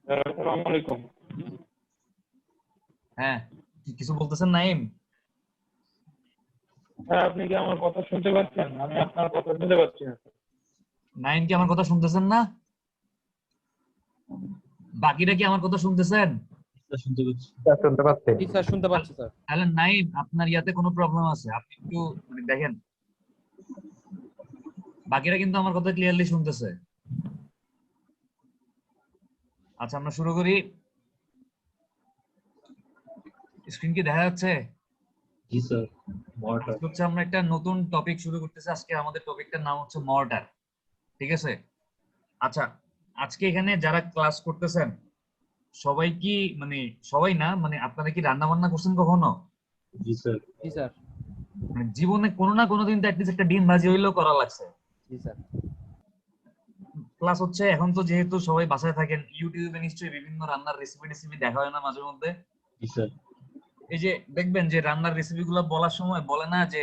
আসসালামু আলাইকুম। হ্যাঁ, কিছু বলতেছেন নাইম? স্যার, আপনি কি আমার কথা শুনতে পাচ্ছেন? আমি আপনার কথা শুনতে পাচ্ছি না। নাইম কি আমার কথা শুনতেছেন না? বাকিরা কি আমার কথা শুনতেছেন? শুনতে পাচ্ছি। স্যার, শুনতে পাচ্ছি। জি স্যার, শুনতে পাচ্ছি স্যার। তাহলে নাইম, আপনার ইয়াতে কোনো প্রবলেম আছে? আপনি একটু মানে দেখেন, বাকিরা কিন্তু আমার কথা ক্লিয়ারলি শুনতেছে। আচ্ছা, আমরা শুরু করি। স্ক্রিন কি দেখা যাচ্ছে? জি স্যার। মর্টার। আজকে হচ্ছে আমরা একটা নতুন টপিক শুরু করতেছি। আজকে আমাদের টপিকটার নাম হচ্ছে মর্টার। ঠিক আছে? আচ্ছা, আজকে এখানে যারা ক্লাস করতেছেন সবাই কি মানে সবাই না, মানে আপনারা কি রান্না বান্না করছেন কখনো? জি স্যার। জি স্যার। মানে জীবনে কোনো না কোনো দিন তো অ্যাটলিস্ট একটা ডিম ভাজি হইলেও করা লাগছে। জি স্যার। প্লাস হচ্ছে এখন তো যেহেতু সবাই বাসায় থাকেন, ইউটিউবে নিশ্চয়ই বিভিন্ন রান্নার রেসিপি দেখা হয় না মাঝে মধ্যে? জি স্যার। এই যে দেখবেন যে রান্নার রেসিপি গুলো বলার সময় বলে না যে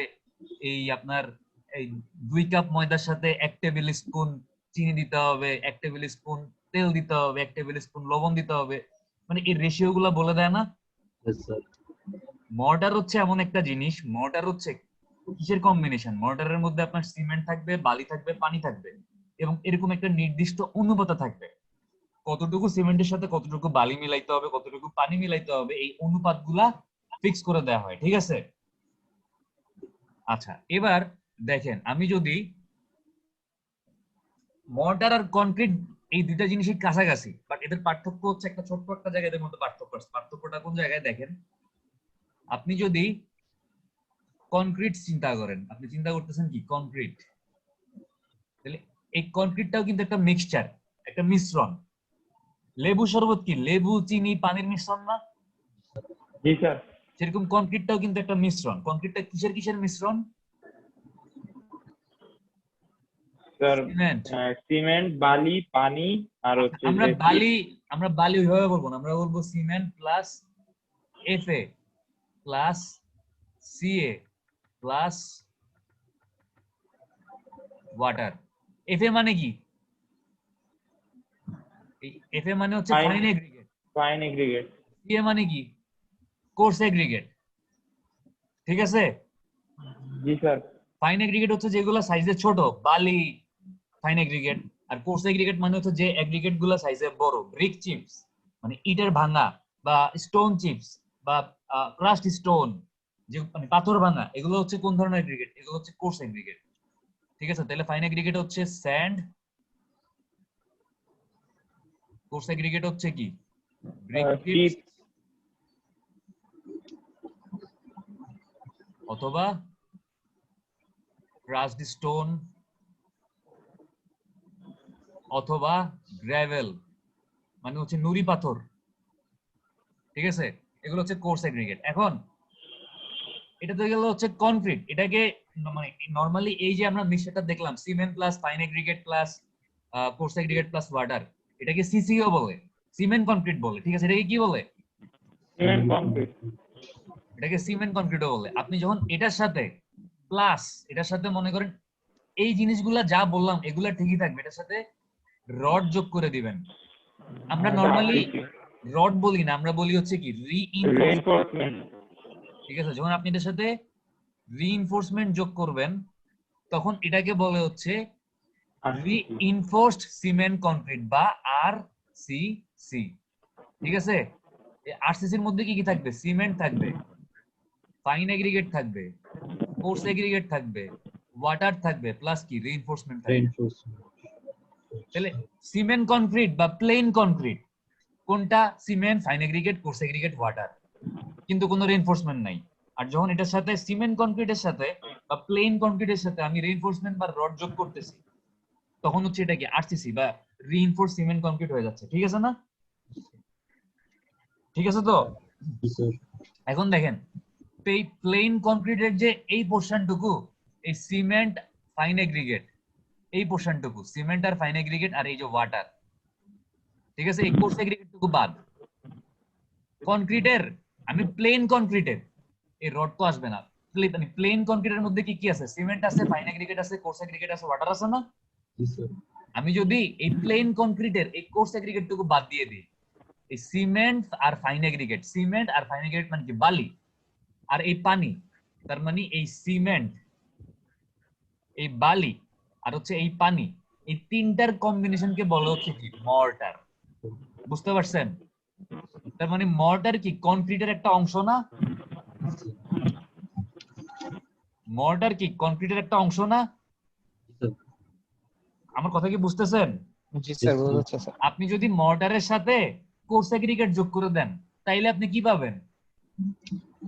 এই আপনার এই 2 কাপ ময়দার সাথে 1 টেবিল স্পুন চিনি দিতে হবে, 1 টেবিল স্পুন তেল দিতে হবে, 1 টেবিল স্পুন লবণ দিতে হবে, মানে এই রেশিও গুলো বলে দেয় না? Yes sir. মর্টার হচ্ছে এমন একটা জিনিস, মর্টার হচ্ছে কিসের কম্বিনেশন? মর্টারের মধ্যে আপনার সিমেন্ট থাকবে, বালি থাকবে, পানি থাকবে, এবং এরকম একটা নির্দিষ্ট অনুপাতে থাকবে। কতটুকু সিমেন্টের সাথে কতটুকু বালি মিলাইতে হবে, কতটুকু পানি মিলাইতে হবে, এই অনুপাতগুলা ফিক্স করে দেওয়া হয়। ঠিক আছে? আচ্ছা, এবার দেখেন, আমি যদি মর্টার আর কনক্রিট এই দুইটা জিনিসই কাছাকাছি, বাট এদের পার্থক্য হচ্ছে একটা ছোট্ট একটা জায়গায় এদের মধ্যে পার্থক্য আছে। পার্থক্যটা কোন জায়গায় দেখেন, আপনি যদি কনক্রিট চিন্তা করেন, আপনি চিন্তা করতেছেন কি কনক্রিট, তাহলে এই কনক্রিটটাও কিন্তু একটা মিক্সচার, একটা মিশ্রণ। লেবু শরবত কি লেবু, চিনি, পানির মিশ্রণ না? জি স্যার। সেরকম কনক্রিটটাও কিন্তু একটা মিশ্রণ। কনক্রিটটা কিসের কিসের মিশ্রণ? Sir, cement. সিমেন্ট, বালি, পানি আর হচ্ছে আমরা যে বালি, আমরা বালি ওইভাবে বলবো না, আমরা বলবো cement plus FA plus CA plus water. FA মানে কি? এফএ মানে হচ্ছে fine fine aggregate. Fine aggregate. CA মানে কি? Course aggregate. ঠিক আছে? জি স্যার। ফাইন এগ্রিগেট হচ্ছে যেগুলো সাইজে ছোট, বালি ফাইন এগ্রিগেট। আর কোর্স এগ্রিগেট মানে হচ্ছে যে এগ্রিগেট গুলো সাইজে বড়, ব্রিক চিপস মানে ইটের ভাঙা, বা স্টোন চিপস, বা ক্রাস্ট স্টোন, যে মানে পাথর ভাঙা, এগুলো হচ্ছে কোন ধরনের এগ্রিগেট? এগুলো হচ্ছে কোর্স এগ্রিগেট। ঠিক আছে? তাহলে ফাইন এগ্রিগেট হচ্ছে স্যান্ড, কোর্স এগ্রিগেট হচ্ছে কি ব্রিক চিপস চিপ। অথবা ক্রাস্ট স্টোন অথবা গ্রাভেল মানে হচ্ছে নুড়ি পাথর। ঠিক আছে? এগুলো হচ্ছে কোর্স এগ্রিগেট। এখন এটা তো গেল হচ্ছে কনক্রিট। এটাকে মানে নরমালি এই যে আমরা মিক্সচারটা দেখলাম, cement plus fine aggregate plus course aggregate plus water, এটাকে সিসিও বলে, সিমেন্ট কনক্রিট বলে। ঠিক আছে? এটাকে কি বলে? Cement concrete. এটাকে সিমেন্ট কনক্রিটও বলে। আপনি যখন এটার সাথে প্লাস এটার সাথে মনে করেন এই জিনিসগুলা যা বললাম এগুলা ঠিকই থাকবে, এটার সাথে রড যোগ করে দিবেন। আমরা নরমালি রড বলি না, আমরা বলি হচ্ছে কি রিইনফোর্সমেন্ট। রিইনফোর্সমেন্ট। ঠিক আছে? যখন আপনি এটার সাথে রিইনফোর্সমেন্ট যোগ করবেন তখন এটাকে বলে হচ্ছে রিইনফোর্সড সিমেন্ট কনক্রিট বা আরসিসি। ঠিক আছে? এই আরসিসির মধ্যে কি কি থাকবে? সিমেন্ট থাকবে, ফাইন এগ্রিগেট থাকবে, কোর্স এগ্রিগেট থাকবে, ওয়াটার থাকবে, প্লাস কি রিইনফোর্সমেন্ট থাকবে। তাহলে সিমেন্ট কনক্রিট বা প্লেন কনক্রিট কোনটা? Cement, fine aggregate, course aggregate, water, কিন্তু কোনো রিইনফোর্সমেন্ট নাই। আর যখন এটার সাথে সিমেন্ট কনক্রিটের সাথে বা প্লেন কনক্রিটের সাথে আমি রিইনফোর্সমেন্ট বা রড যোগ করতেছি তখন হচ্ছে এটা কি আরসিসি বা রিইনফোর্সড সিমেন্ট কনক্রিট হয়ে যাচ্ছে। ঠিক আছে না? ঠিক আছে তো? এখন দেখেন, এই প্লেন কনক্রিটের যে এই পোরশনটুকু, এই সিমেন্ট, ফাইন এগ্রিগেট, এই পোরশনটুকু সিমেন্ট আর ফাইন এগ্রিগেট আর এই যে ওয়াটার, ঠিক আছে, এই কোর্স এগ্রিগেটটুকু বাদ। কনক্রিটের আমি প্লেন কনক্রিটের এই রড তো আসবে না। মানে প্লেন কনক্রিটের মধ্যে কি কি আছে? সিমেন্ট আছে, ফাইন এগ্রিগেট আছে, কোর্স এগ্রিগেট আছে, ওয়াটার আছে না? আমি যদি এই প্লেন কনক্রিটের এই কোর্স এগ্রিগেটটুকু বাদ দিয়ে দিই এই সিমেন্ট আর ফাইন এগ্রিগেট, সিমেন্ট আর ফাইন এগ্রিগেট মানে কি বালি আর এই পানি, তার মানে এই সিমেন্ট, এই বালি আর হচ্ছে এই পানি, এই তিনটার কম্বিনেশনকে বলা হচ্ছে কি মর্টার। বুঝতে পারছেন? তার মানে মর্টার কি কনক্রিটের একটা অংশ না? মর্টার কি কনক্রিটের একটা অংশ না? Sir. আমার কথা কি বুঝতেছেন? জি স্যার, Yes, বোঝা sir. যাচ্ছে স্যার। আপনি যদি মর্টারের সাথে কোর্স এগ্রিগেট যোগ করে দেন তাইলে আপনি কি পাবেন?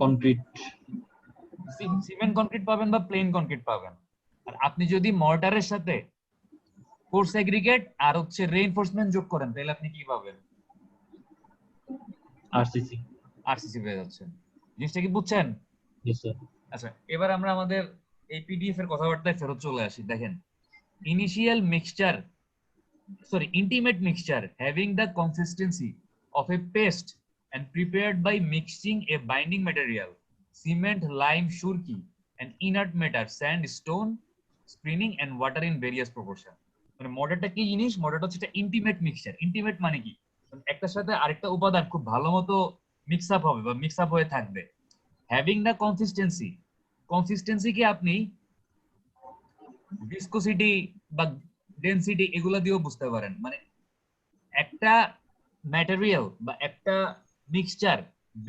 Concrete. সিমেন্ট কনক্রিট পাবেন বা প্লেন কনক্রিট পাবেন। আর আপনি যদি মর্টারের সাথে কোর্স এগ্রিগেট আর হচ্ছে রেইনফোর্সমেন্ট যোগ করেন তাহলে আপনি কি পাবেন? RCC. আরসিসি পেয়ে যাচ্ছেন। জিনিসটা কি বুঝছেন? Yes, sir. আচ্ছা, এবার আমরা আমাদের এই পিডিএফ এর কথাবার্তায় ফেরত চলে আসি। দেখেন, initial mixture, sorry, intimate mixture having the consistency of a paste and prepared by mixing a binding material, cement, lime, surki, and inert matter, sand, stone, screening, and water in various proportion. মানে মডারটা কি জিনিস? মডারটা হচ্ছে একটা intimate mixture. Intimate মানে কি? একটার সাথে আরেকটা উপাদান খুব ভালো মতো মিক্স আপ হবে বা মিক্স আপ হয়ে থাকবে। হ্যাভিং দ্য কনসিস্টেন্সি, কনসিস্টেন্সি কি আপনি ভিসকোসিটি বা ডেনসিটি এগুলা দিয়েও বুঝতে পারেন। মানে একটা ম্যাটেরিয়াল বা একটা মিক্সচার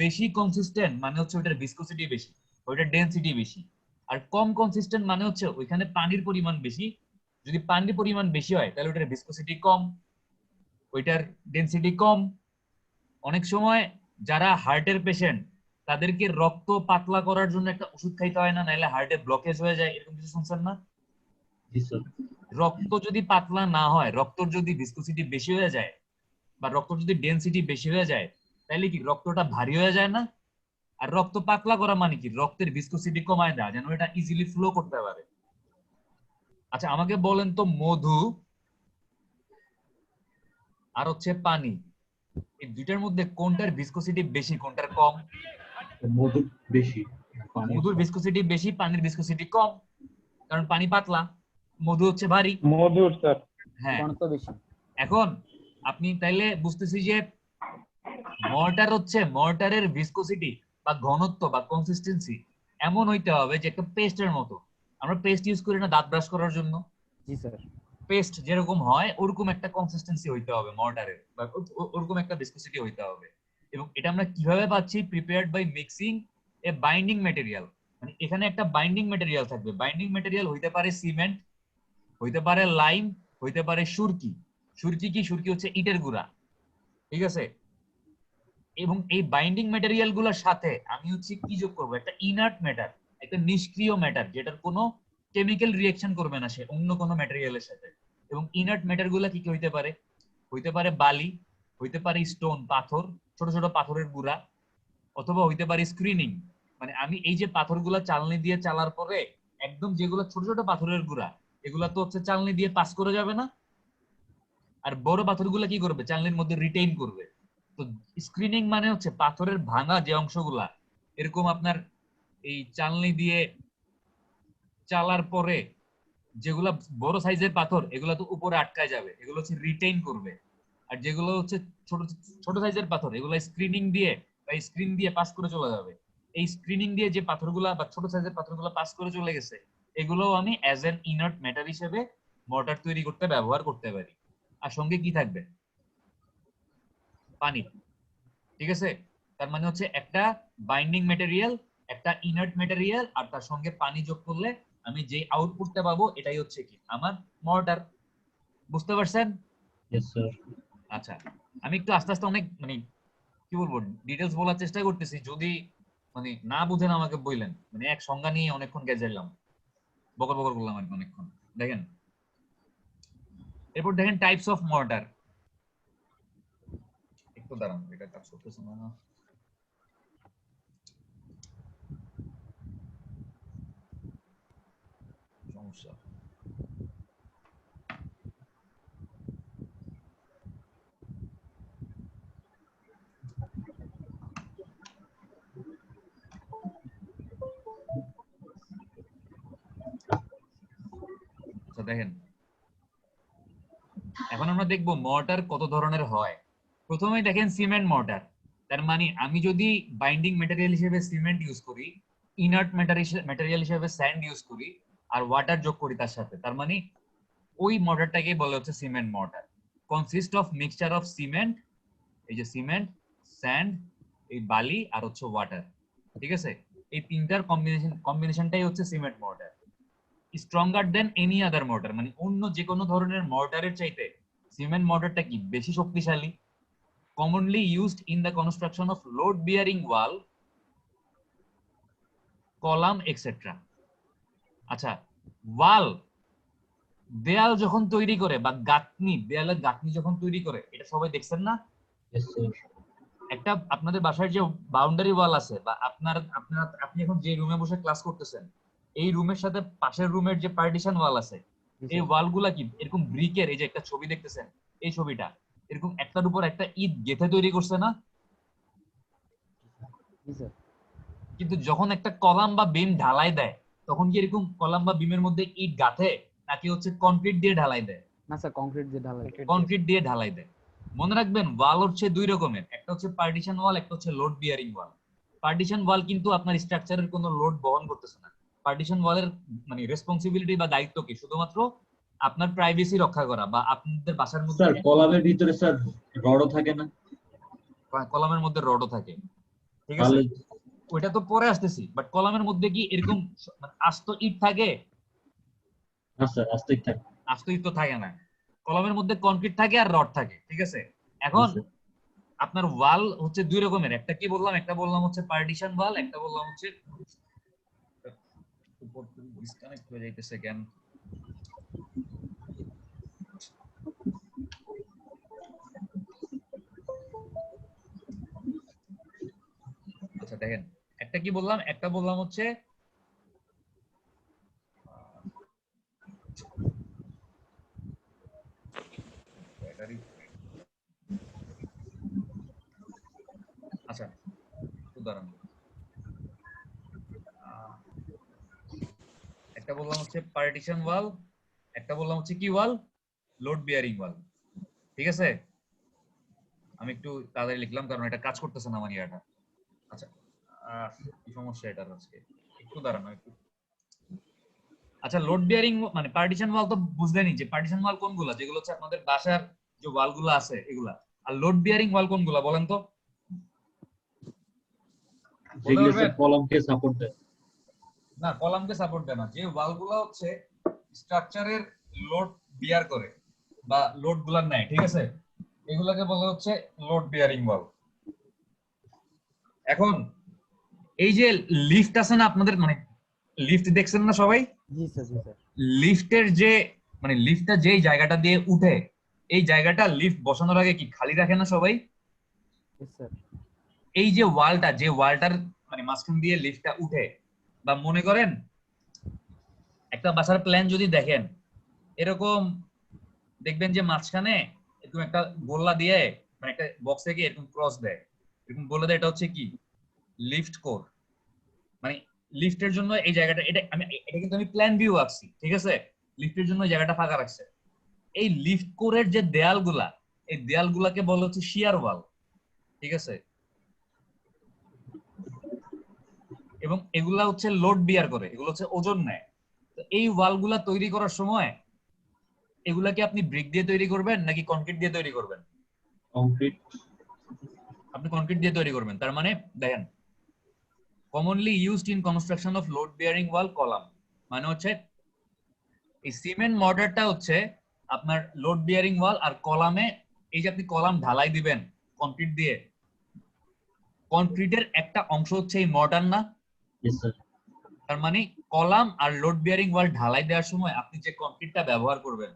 বেশি কনসিস্টেন্ট মানে হচ্ছে ওটার ভিসকোসিটি বেশি, ওটার ডেনসিটি বেশি। আর কম কনসিস্টেন্ট মানে হচ্ছে ওইখানে পানির পরিমাণ বেশি। যদি পানির পরিমাণ বেশি হয় তাহলে ওটার ভিসকোসিটি কম, ওইটার ডেনসিটি কম। অনেক সময় যারা হার্টের পেশেন্ট তাদেরকে রক্ত পাতলা করার জন্য একটা ওষুধ খাইতে হয় না, নাহলে হার্টে ব্লকেজ হয়ে যায়, এরকম কিছু শুনছেন না? Yes, sir. রক্ত যদি পাতলা না হয়, রক্তর যদি ভিসকোসিটি বেশি হয়ে যায় বা রক্তর যদি ডেনসিটি বেশি হয়ে যায় তাহলে কি রক্তটা ভারী হয়ে যায় না? আর রক্ত পাতলা করা মানে কি রক্তের ভিসকোসিটি কমায় দেওয়া, যেন এটা ইজিলি ফ্লো করতে পারে। আচ্ছা, আমাকে বলেন তো, মধু আর হচ্ছে পানি, এই দুইটার মধ্যে কোনটার ভিসকোসিটি বেশি, কোনটার কম? মধু বেশি। মধুর ভিসকোসিটি বেশি, পানির ভিসকোসিটি কম, কারণ পানি পাতলা, মধু হচ্ছে ভারী। মধুর স্যার। হ্যাঁ, ঘনত্ব বেশি। এখন আপনি তাইলে বুঝতেছি যে মর্টার হচ্ছে, মর্টারের ভিসকোসিটি বা ঘনত্ব বা কনসিস্টেন্সি এমন হইতে হবে যে একটা পেস্টের মতো। আমরা পেস্ট ইউজ করি না দাঁত ব্রাশ করার জন্য? জি স্যার। পেস্ট যেরকম হয় ওরকম একটা কনসিস্টেন্সি হইতে হবে মর্টারের, বা ওরকম একটা ভিসকোসিটি হইতে হবে। এবং এটা আমরা কিভাবে পাচ্ছি? Prepared by mixing a binding material. মানে এখানে একটা বাইন্ডিং ম্যাটেরিয়াল থাকবে। বাইন্ডিং ম্যাটেরিয়াল হইতে পারে সিমেন্ট, হইতে পারে লাইম, হইতে পারে সুরকি। সুরকি কি? সুরকি হচ্ছে ইটের গুঁড়া, ঠিক আছে? এবং এই বাইন্ডিং ম্যাটেরিয়াল গুলোর সাথে আমি হচ্ছে কি যোগ করবো? একটা ইনার্ট ম্যাটার, একটা নিষ্ক্রিয় ম্যাটার, যেটার কোনো কেমিক্যাল রিঅ্যাকশন করবে না সে অন্য কোনো ম্যাটেরিয়ালের সাথে। এবং ইনার্ট ম্যাটার গুলা কি কি হইতে পারে? হইতে পারে বালি, হইতে পারে স্টোন, পাথর, ছোট ছোট পাথরের গুঁড়া, অথবা হইতে পারে স্ক্রিনিং। মানে আমি এই যে পাথরগুলা চালনি দিয়ে চালার পরে একদম যেগুলো ছোট ছোট পাথরের গুঁড়া, এগুলা তো হচ্ছে চালনি দিয়ে পাস করে যাবে না, আর বড় পাথরগুলা কি করবে? চালনির মধ্যে রিটেইন করবে। তো স্ক্রিনিং মানে হচ্ছে পাথরের ভাঙা যে অংশগুলা, এরকম আপনার এই চালনি দিয়ে চালার পরে যেগুলা বড় সাইজের পাথর, এগুলা তো উপরে আটকায় যাবে, এগুলো হচ্ছে রিটেইন করবে। আর যেগুলো হচ্ছে ছোট ছোট সাইজের পাথর, এগুলো স্ক্রিনিং দিয়ে বা স্ক্রিন দিয়ে পাস করে চলে যাবে। এই স্ক্রিনিং দিয়ে যে পাথরগুলা বা ছোট সাইজের পাথরগুলা পাস করে চলে গেছে, এগুলো আমি অ্যাজ এন ইনার্ট ম্যাটার হিসেবে মর্টার তৈরি করতে ব্যবহার করতে পারি। আর সঙ্গে কি থাকবে? পানি, ঠিক আছে? তার মানে হচ্ছে একটা বাইন্ডিং ম্যাটেরিয়াল, একটা ইনার্ট ম্যাটেরিয়াল, আর তার সঙ্গে পানি যোগ করলে আমি যে আউটপুটটা পাবো এটাই হচ্ছে কি আমার মর্টার। বুঝতে পারছেন? Yes, sir. আচ্ছা, আমি একটু আস্তে আস্তে অনেক মানে কি বলবো ডিটেলস বলার চেষ্টা করতেছি, যদি মানে না বুঝেন আমাকে বললেন। মানে এক সংজ্ঞা নিয়ে অনেকক্ষণ গেছিলাম, বকর বকর করলাম আর কি অনেকক্ষণ। দেখেন, এরপর দেখেন টাইপস অফ মর্টার। একটু দাঁড়ান, এটা কাজ করতেছে না। সমস্যা। আচ্ছা দেখেন, এখন আমরা দেখবো মর্টার কত ধরনের হয়। প্রথমে দেখেন সিমেন্ট মর্টার, তার মানে আমি যদি বাইন্ডিং ম্যাটেরিয়াল হিসেবে সিমেন্ট ইউজ করি, ইনার্ট ম্যাটেরিয়াল হিসেবে স্যান্ড ইউজ করি, আর ওয়াটার যোগ করি তার সাথে, তার মানে ওই মর্টারটাকে বলে হচ্ছে cement mortar. Consist of mixture of cement, এই যে সিমেন্ট, স্যান্ড, এই বালি আর হচ্ছে ওয়াটার, ঠিক আছে? এই তিনটার কম্বিনেশনটাই হচ্ছে cement mortar. Stronger than any other mortar, মানে অন্য যে কোনো ধরনের মর্টারের চাইতে সিমেন্ট মর্টারটা কি বেশি শক্তিশালী। Commonly used in the construction of load bearing wall, column etcetera. আচ্ছা, ওয়াল, দেয়াল যখন তৈরি করে বা গাঁথনি, দেয়ালের গাঁথনি যখন তৈরি করে, এটা সবাই দেখছেন না? Yes, sir. একটা আপনাদের বাসার যে বাউন্ডারি ওয়াল আছে, বা আপনি এখন যে রুমে বসে ক্লাস করতেছেন, এই রুমের সাথে পাশের রুমের যে পার্টিশন ওয়াল আছে, এই ওয়ালগুলা কি এরকম ব্রিকের, এই যে একটা ছবি দেখতেছেন, এই ছবিটা এরকম একটার উপর একটা ইট গেঁথে তৈরি করছে না? কিন্তু যখন একটা কলাম বা বিম ঢালাই দেয়, তখন কি এরকম কলাম বা বিমের মধ্যে ইট গাঁথে, নাকি হচ্ছে কনক্রিট দিয়ে ঢালাই দেয়? না স্যার, কংক্রিট দিয়ে ঢালাই। কনক্রিট দিয়ে ঢালাই দেয়। মনে রাখবেন, ওয়াল হচ্ছে দুই রকমের, একটা হচ্ছে পার্টিশন ওয়াল, একটা হচ্ছে লোড বিয়ারিং ওয়াল। পার্টিশন ওয়াল কিন্তু আপনার স্ট্রাকচারের কোনো লোড বহন করতেছে না। পার্টিশন ওয়ালের মানে রেসপন্সিবিলিটি বা দায়িত্ব কি শুধুমাত্র আপনার প্রাইভেসি রক্ষা করা, বা আপনাদের বাসার মধ্যে স্যার কলামের ভিতরে স্যার রডও থাকে না? কলামের মধ্যে রডও থাকে, ঠিক আছে? তাহলে ওইটা তো পরে আসতেছি, বাট কলামের মধ্যে কি এরকম আস্ত ইট থাকে? না স্যার, আস্তেই থাকে। আস্ত ইট তো থাকে না, কলামের মধ্যে কনক্রিট থাকে আর রড থাকে, ঠিক আছে? এখন আপনার ওয়াল হচ্ছে দুই রকমের, একটা কি বললাম, একটা বললাম হচ্ছে পার্টিশন ওয়াল, একটা বললাম হচ্ছে ডিসকানেক্ট হয়ে যাইতেছে কেন? আচ্ছা দেখেন, একটা কি বললাম, একটা বললাম হচ্ছে ব্যাটারি। আচ্ছা উদাহরণ, একটা বললাম হচ্ছে পার্টিশন ওয়াল, একটা বললাম হচ্ছে কি ওয়াল, লোড বিয়ারিং ওয়াল, ঠিক আছে? আমি একটু তাড়াতাড়ি লিখলাম কারণ এটা কাজ করতেছে না আমার ইয়াটা। আচ্ছা কি সমস্যা এটার আজকে, একটু দাঁড়ানো একটু। আচ্ছা, লোড বিয়ারিং মানে পার্টিশন ওয়াল তো বুঝলেনই, যে পার্টিশন ওয়াল কোনগুলা, যেগুলো হচ্ছে আপনাদের বাসার যে ওয়ালগুলো আছে এগুলা। আর লোড বিয়ারিং ওয়াল কোনগুলা বলেন তো? যেগুলো স্যার কলামকে সাপোর্ট দেয়। না, কলামকে সাপোর্ট দেয় না, যে ওয়ালগুলো হচ্ছে স্ট্রাকচারের লোড বিয়ার করে বা লোড গুলা নেয়, ঠিক আছে? এগুলাকে বলা হচ্ছে লোড বিয়ারিং ওয়াল। এখন এই যে লিফট আছে না আপনাদের, মানে লিফট দেখছেন না সবাই? জি স্যার, জি স্যার। লিফটের যে মানে লিফটটা যেই জায়গাটা দিয়ে উঠে, এই জায়গাটা লিফট বসানোর আগে কি খালি রাখে না সবাই? জি স্যার। এই যে ওয়ালটা, যে ওয়ালটার মানে মাঝখান দিয়ে লিফটটা উঠে, বা মনে করেন একটা বাসার প্ল্যান যদি দেখেন, এরকম দেখবেন যে মাঝখানে এরকম একটা গোল্লা দিয়ে, মানে একটা বক্সে গিয়ে এরকম ক্রস দেয়, এরকম বলে দেয় এটা হচ্ছে কি লিফট কোর। মানে লিফটের জন্য এই জায়গাটা, এটা কিন্তু আমি প্ল্যান ভিউ আঁকছি, ঠিক আছে? লিফটের জন্য জায়গাটা ফাঁকা রাখছে। এই লিফট কোরের যে দেয়ালগুলা, এই দেয়ালগুলাকে বলা হচ্ছে শিয়ার ওয়াল, ঠিক আছে? এবং এগুলা হচ্ছে লোড বিয়ার করে, এগুলো হচ্ছে ওজন নেয়। তো এই ওয়ালগুলা তৈরি করার সময় এগুলাকে আপনি ব্রিক দিয়ে তৈরি করবেন নাকি কনক্রিট দিয়ে তৈরি করবেন? কংক্রিট। আপনি কনক্রিট দিয়ে তৈরি করবেন। তার মানে দেখেন, commonly used in construction of load bearing wall column, মানে হচ্ছে এই সিমেন্ট মর্টারটা হচ্ছে আপনার লোড বিয়ারিং ওয়াল, আর কলামে এই যে আপনি কলাম ঢালাই দিবেন কনক্রিট দিয়ে, কনক্রিটের একটা অংশ হচ্ছে এই মর্টার না? Yes sir. তার মানে কলাম আর লোড বিয়ারিং ওয়াল ঢালাই দেওয়ার সময় আপনি যে কনক্রিটটা ব্যবহার করবেন,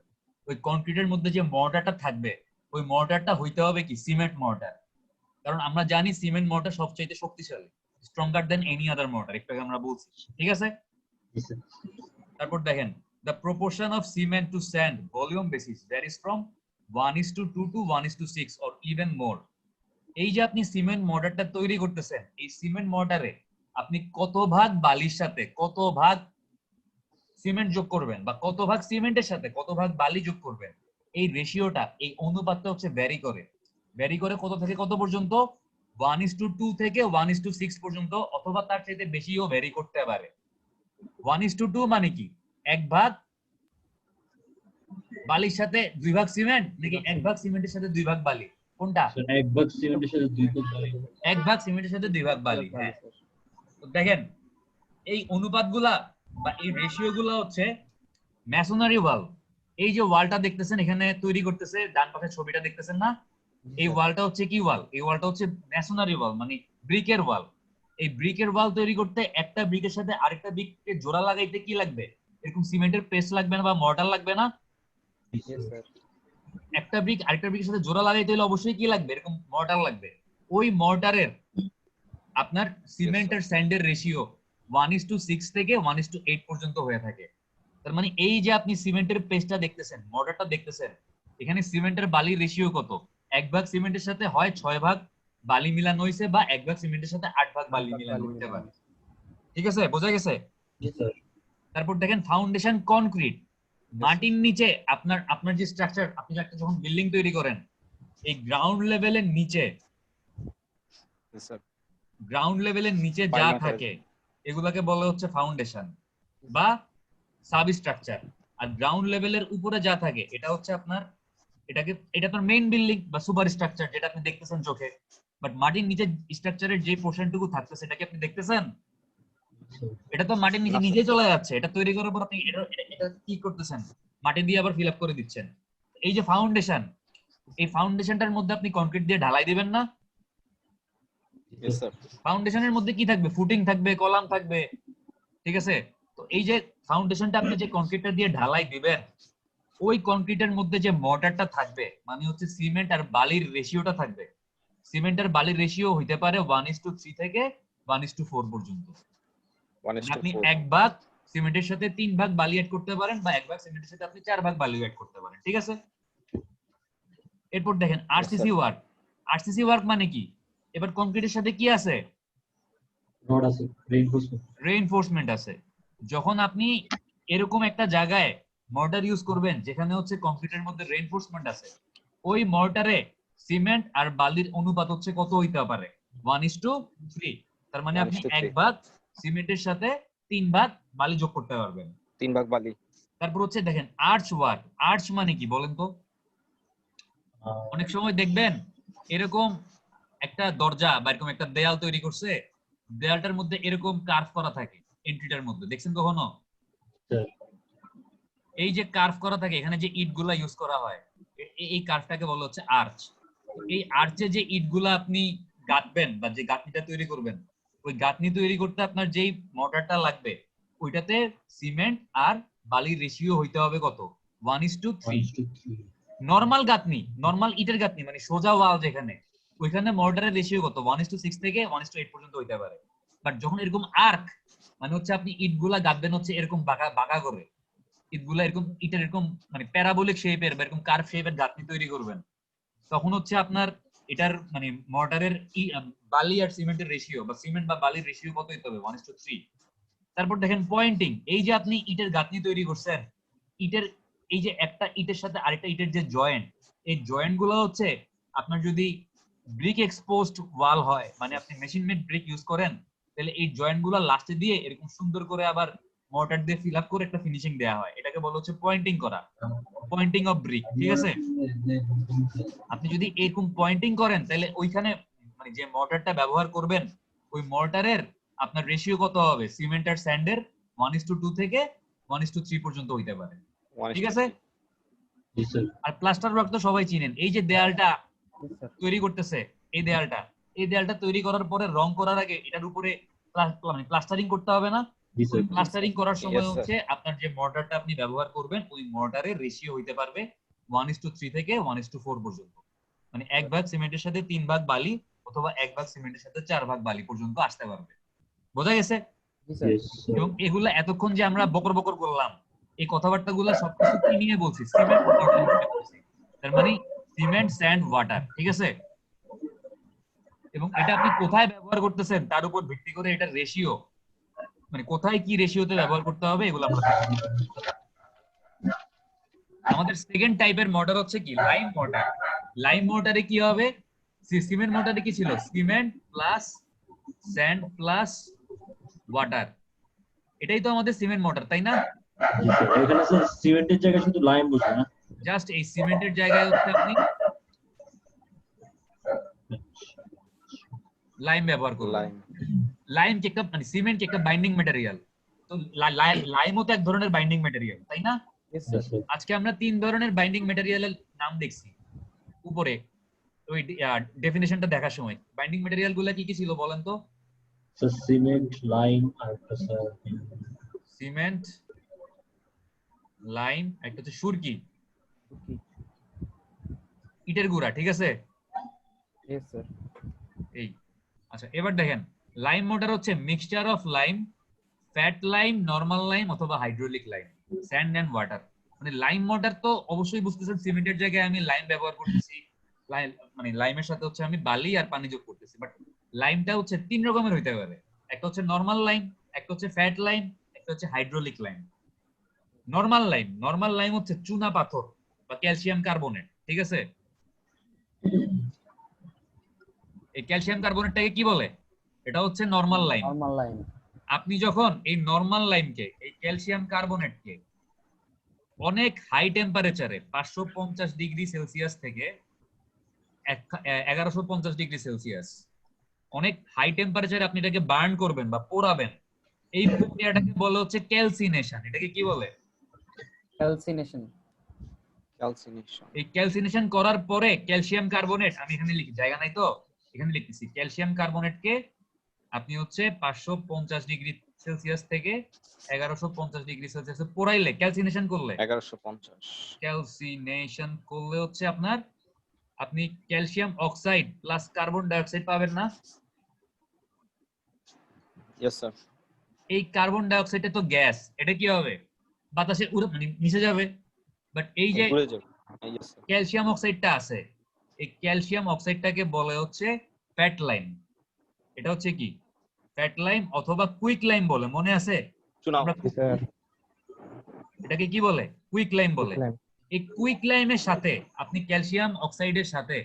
ওই কনক্রিটের মধ্যে যে মর্টারটা থাকবে, ওই মর্টারটা হইতে হবে কি সিমেন্ট মর্টার। কারণ আমরা জানি সিমেন্ট মর্টার সবচেয়ে শক্তিশালী, stronger than any other mortar, একটু আগে আমরা বলছি, ঠিক আছে? Yes sir. তারপর দেখেন, the proportion of cement to sand volume basis varies from 1:2 to 1:6 or even more. এই যে আপনি সিমেন্ট মর্টারটা তৈরি করতেছেন, এই সিমেন্ট মর্টারে আপনি কত ভাগ বালির সাথে কত ভাগ সিমেন্ট যোগ করবেন, বা কত ভাগ সিমেন্টের সাথে কত ভাগ বালি যোগ করবেন, এই রেশিওটা, এই অনুপাতটা হচ্ছে ভ্যারি করে ভ্যারি করে কত থেকে কত পর্যন্ত 1:2 থেকে 1:6 পর্যন্ত, অথবা তার চাইতে বেশিও ভ্যারি করতে পারে। 1:2 মানে কি? 1 ভাগ বালির সাথে 2 ভাগ সিমেন্ট, নাকি 1 ভাগ সিমেন্টের সাথে 2 ভাগ বালি? কোনটা? স্যার 1 ভাগ সিমেন্টের সাথে 2 ভাগ বালি। 1 ভাগ সিমেন্টের সাথে 2 ভাগ বালি। হ্যাঁ, তো দেখেন এই অনুপাতগুলা বা এই রেশিওগুলো হচ্ছে ম্যাসোনারি ওয়াল। এই যে ওয়ালটা দেখতেছেন এখানে তৈরি করতেছে, ডান পাশের ছবিটা দেখতেছেন না? এই ওয়ালটা হচ্ছে কি ওয়াল? এই ওয়ালটা হচ্ছে ম্যাসোনারি ওয়াল, মানে ব্রিকের ওয়াল। এই ব্রিকের ওয়াল তৈরি করতে একটা ব্রিকের সাথে আরেকটা ব্রিককে জোড়া লাগাইতে কি লাগবে? এরকম সিমেন্টের পেস্ট লাগবে না বা মর্টার লাগবে না? Yes, sir. একটা ব্রিক আরেকটা ব্রিকের সাথে জোড়া লাগাইতে হলে অবশ্যই কি লাগবে? এরকম মর্টার লাগবে। ওই মর্টারের আপনার সিমেন্ট আর স্যান্ডের রেশিও 1:6 থেকে 1:8 পর্যন্ত হয়ে থাকে। তার মানে এই যে আপনি সিমেন্টের পেস্টটা দেখতেছেন, মর্টারটা দেখতেছেন, এখানে সিমেন্টের বালির রেশিও কত? 1 ভাগ সিমেন্টের সাথে হয় 6 ভাগ বালি মিলানো হইছে, বা 1 ভাগ সিমেন্টের সাথে 8 ভাগ বালি মিলানো হইতে পারে। ঠিক আছে, বোঝা গেছে? জি স্যার। তারপর দেখেন ফাউন্ডেশন কনক্রিট, মাটির নিচে আপনার যে স্ট্রাকচার, আপনি একটা যখন বিল্ডিং তৈরি করেন, এই গ্রাউন্ড লেভেলের নিচে যা থাকে এগুলাকে বলা হচ্ছে ফাউন্ডেশন বা সাবস্ট্রাকচার। আর গ্রাউন্ড লেভেলের উপরে যা থাকে এটা হচ্ছে আপনার, এটা তো মেইন বিল্ডিং বা সুপার স্ট্রাকচার যেটা আপনি দেখতেছেন চোখে। বাট মাটির নিচে স্ট্রাকচারের যে পোর্শনটুকু থাকতেছে সেটা কি আপনি দেখতেছেন? এটা তো মাটির নিচে নিজেই চলে যাচ্ছে। এটা তৈরি করার পর আপনি এটা কি করতেছেন? মাটি দিয়ে আবার ফিল আপ করে দিচ্ছেন। এই যে ফাউন্ডেশন, এই ফাউন্ডেশনটার মধ্যে আপনি কংক্রিট দিয়ে ঢালাই দিবেন না? ফাউন্ডেশনের মধ্যে কি থাকবে? ফুটিং থাকবে, কলাম থাকবে, ঠিক আছে? তো এই যে ফাউন্ডেশনটা আপনি যে কংক্রিটটা দিয়ে ঢালাই দিবেন, ওই কংক্রিটের মধ্যে যে মর্টারটা থাকবে, মানে হচ্ছে সিমেন্ট আর বালির রেশিওটা থাকবে। সিমেন্ট আর বালির রেশিও হইতে পারে 1:3 থেকে 1:4 পর্যন্ত। আপনি 1 ভাগ সিমেন্টের সাথে 3 ভাগ বালি অ্যাড করতে পারেন, বা 1 ভাগ সিমেন্টের সাথে আপনি 4 ভাগ বালি অ্যাড করতে পারেন, ঠিক আছে? এরপর দেখেন আরসিসি ওয়ার্ক। আরসিসি ওয়ার্ক মানে কি? এবার কংক্রিটের সাথে কি আছে? রড আছে, রেইনফোর্সমেন্ট আছে। যখন আপনি এরকম একটা জায়গায় মর্টার ইউজ করবেন যেখানে হচ্ছে কংক্রিটের মধ্যে রেইনফোর্সমেন্ট আছে, ওই মর্টারে সিমেন্ট আর বালির অনুপাত হচ্ছে কত হইতে পারে? 1:3। তার মানে আপনি 1 ভাগ সিমেন্টের সাথে 3 ভাগ বালি যোগ করতে পারবেন। 3 ভাগ বালি। তারপর হচ্ছে দেখেন আর্চ ওয়ার্ক। আর্চ মানে কি বলেন তো? অনেক সময় দেখবেন এরকম একটা দরজা বা এরকম একটা দেয়াল তৈরি করছে, দেয়ালটার মধ্যে এরকম কার্ভ করা থাকে এন্ট্রিটার মধ্যে, দেখছেন কখনো? এই যে কার্ভ করা থাকে, এখানে যে ইটগুলা ইউজ করা হয়, এই কার্ভটাকে বলা হচ্ছে আর্চ। এই আর্চে যে ইটগুলা আপনি গাঁথবেন বা যে গাঁথনিটা তৈরি করবেন, ওই গাঁথনি তৈরি করতে আপনার যেই মর্টারটা লাগবে, ওইটাতে সিমেন্ট আর বালির রেশিও হইতে হবে কত? 1:3। নরমাল গাঁথনি, নরমাল ইটের গাঁথনি মানে সোজা ওয়াল যেখানে, ওইখানে মর্টারের রেশিও কত? 1:6 থেকে 1:8 পর্যন্ত হইতে পারে। বাট যখন এরকম আর্ক, মানে হচ্ছে আপনি ইটগুলা গাঁথবেন হচ্ছে এরকম বাঁকা বাঁকা করে, ইটগুলা এরকম ইটের এরকম মানে প্যারাবোলিক শেপের বা এরকম কার্ভ শেপের গাঁথনি তৈরি করবেন, তখন হচ্ছে আপনার এটার মানে মর্টারের বালি আর সিমেন্টের রেশিও বা সিমেন্ট বা বালির রেশিও কত হইতে হবে? 1:3। তারপর দেখেন পয়েন্টিং। এই যে আপনি ইটের গাঁথনি তৈরি করছেন, ইটের এই যে একটা ইটের সাথে আরেকটা ইটের যে জয়েন্ট, এই জয়েন্ট গুলো হচ্ছে আপনার যদি ব্রিক এক্সপোজড ওয়াল হয়, মানে আপনি মেশিন মেড ব্রিক ইউজ করেন, তাহলে এই জয়েন্ট গুলো লাস্টে দিয়ে এরকম সুন্দর করে আবার মর্টার দিয়ে ফিল আপ করে একটা ফিনিশিং দেওয়া হয়। এটাকে বলা হচ্ছে পয়েন্টিং করা, পয়েন্টিং অফ ব্রিক, ঠিক আছে? আপনি যদি এরকম পয়েন্টিং করেন, তাহলে ওইখানে মানে যে মর্টারটা ব্যবহার করবেন, ওই মর্টারের আপনার রেশিও কত হবে? সিমেন্ট আর স্যান্ডের 1:2 থেকে 1:3 পর্যন্ত হইতে পারে, ঠিক আছে? আর প্লাস্টার ওয়ার্ক তো সবাই চিনেন। এই যে দেয়ালটা তৈরি করতেছে, এই দেয়ালটা তৈরি করার পরে রং করার আগে এটার উপরে মানে প্লাস্টারিং করতে হবে না? প্লাস্টারিং করার সময় হচ্ছে আপনার যে মর্টারটা আপনি ব্যবহার করবেন, ওই মর্টারের রেশিও হইতে পারবে 1:3 থেকে 1:4 পর্যন্ত। মানে 1 ভাগ সিমেন্টের সাথে 3 ভাগ বালি, অথবা 1 ভাগ সিমেন্টের সাথে 4 ভাগ বালি পর্যন্ত আসতে পারবে। বোঝা গেছে? এবং এগুলা এতক্ষণ যে আমরা বকর বকর করলাম, এই কথাবার্তাগুলো সবকিছু কি নিয়ে বলছি? সিমেন্ট ওয়াটার নিয়ে বলছি। তার মানে সিমেন্ট, স্যান্ড, ওয়াটার, ঠিক আছে? এবং এটা আপনি কোথায় ব্যবহার করতেছেন তার উপর ভিত্তি করে এটা রেশিও, মানে কোথায় কি রেশিওতে ব্যবহার করতে হবে এগুলো আমরা দেখব। আমাদের সেকেন্ড টাইপের মর্টার হচ্ছে কি? Lime mortar. লাইম মর্টারে কি হবে? সিমেন্ট মোটারে কি ছিল? Cement plus sand plus water, এটাই তো আমাদের সিমেন্ট মোটর, তাই না? জি স্যার, এখানে স্যার সিমেন্টের জায়গায় শুধু লাইম বসে না? জাস্ট এই সিমেন্টের জায়গায় হচ্ছে আপনি লাইম ব্যবহার করবেন। লাইম কি একটা মানে সিমেন্ট কি একটা বাইন্ডিং ম্যাটেরিয়াল, তো লাইমও তো এক ধরনের বাইন্ডিং ম্যাটেরিয়াল, তাই না? Yes, জি sir. স্যার। আজকে আমরা 3 ধরনের বাইন্ডিং ম্যাটেরিয়ালের নাম দেখছি উপরে, ওই ডেফিনিশনটা দেখার সময়। বাইন্ডিং ম্যাটেরিয়াল গুলা কি কি ছিল বলেন তো? স্যার সিমেন্ট, লাইম আর একটা স্যার সিমেন্ট, লাইম, একটা হচ্ছে সুরকি, Okay. ইটের গুঁড়া, ঠিক আছে? Yes, sir. এই আচ্ছা, এবার দেখেন লাইম মোটার হচ্ছে mixture of lime, fat lime, normal lime অথবা hydraulic lime, sand and water. মানে লাইম মোটার তো অবশ্যই বুঝতেছেন সিমেন্টের জায়গায় আমি লাইম ব্যবহার করতেছি, মানে লাইমের সাথে হচ্ছে আমি বালি আর পানি যোগ করতেছি। বাট লাইমটা হচ্ছে 3 রকমের হইতে পারে, একটা হচ্ছে নরমাল লাইম, একটা হচ্ছে ফ্যাট লাইম, একটা হচ্ছে হাইড্রোলিক লাইম। নরমাল লাইম হচ্ছে চুনা পাথর বা ক্যালসিয়াম কার্বনেট, ঠিক আছে? এই ক্যালসিয়াম কার্বনেটটাকে কি বলে? এটা হচ্ছে নরমাল লাইম। Normal line. আপনি যখন এই নরমাল লাইমকে, এই ক্যালসিয়াম কার্বনেটকে অনেক হাই টেম্পারেচারে 550 ডিগ্রি সেলসিয়াস থেকে 1150 ডিগ্রি সেলসিয়াস, অনেক হাই টেম্পারেচারে আপনি এটাকে বার্ন করবেন বা পোড়াবেন, এই প্রক্রিয়াটাকে বলে হচ্ছে ক্যালসিনেশন। এটাকে কি বলে? Calcination. এই ক্যালসিনেশন করার পরে ক্যালসিয়াম কার্বনেট, আমি এখানে লিখি, জায়গা নাই তো এখানে লিখতেছি, ক্যালসিয়াম কার্বনেটকে আপনি হচ্ছে 550 ডিগ্রি সেলসিয়াস থেকে 1150 ডিগ্রি সেলসিয়াসে পোড়াইলে, ক্যালসিনেশন করলে, 1150 হচ্ছে আপনার আপনি calcium oxide plus carbon die oxide পাবেন না? Yes, sir. এই কার্বন ডাই অক্সাইডটা তো গ্যাস, এটা কি হবে? বাতাসে উড়ে মিশে যাবে। বাট এই যে ঘুরে যাবে। Yes, sir. ক্যালসিয়াম অক্সাইডটা আছে, এই ক্যালসিয়াম অক্সাইডটাকে বলে হচ্ছে ফ্যাট লাইম। এটা হচ্ছে কি? ফ্যাট লাইম অথবা কুইক লাইম বলে, মনে আছে? চুনা। আমরা Sir. এটাকে কি বলে? কুইক লাইম বলে। Line. এই কুইক লাইমের সাথে আপনি ক্যালসিয়াম অক্সাইডের সাথে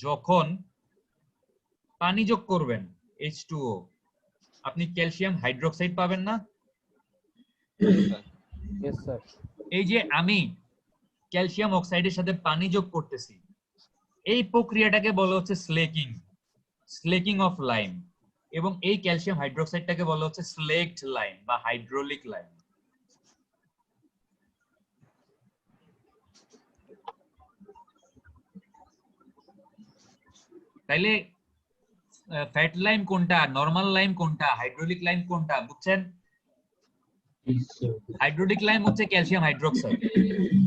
যখন পানি যোগ করবেন H2O, আপনি ক্যালসিয়াম হাইড্রোক্সাইড পাবেন না? Yes, sir. এই যে আমি ক্যালসিয়াম অক্সাইডের সাথে পানি যোগ করতেছি, এই প্রক্রিয়াটাকে বলা হচ্ছে স্লেকিং অফ লাইম, এবং এই ক্যালসিয়াম হাইড্রোক্সাইডটাকে বলা হচ্ছে স্লেকড লাইম বা হাইড্রোলিক লাইম। তাইলে ফ্যাট লাইম কোনটা, নরমাল লাইম কোনটা, হাইড্রোলিক লাইম কোনটা, বুঝছেন? হাইড্রোলিক লাইম হচ্ছে ক্যালসিয়াম হাইড্রোক্সাইড,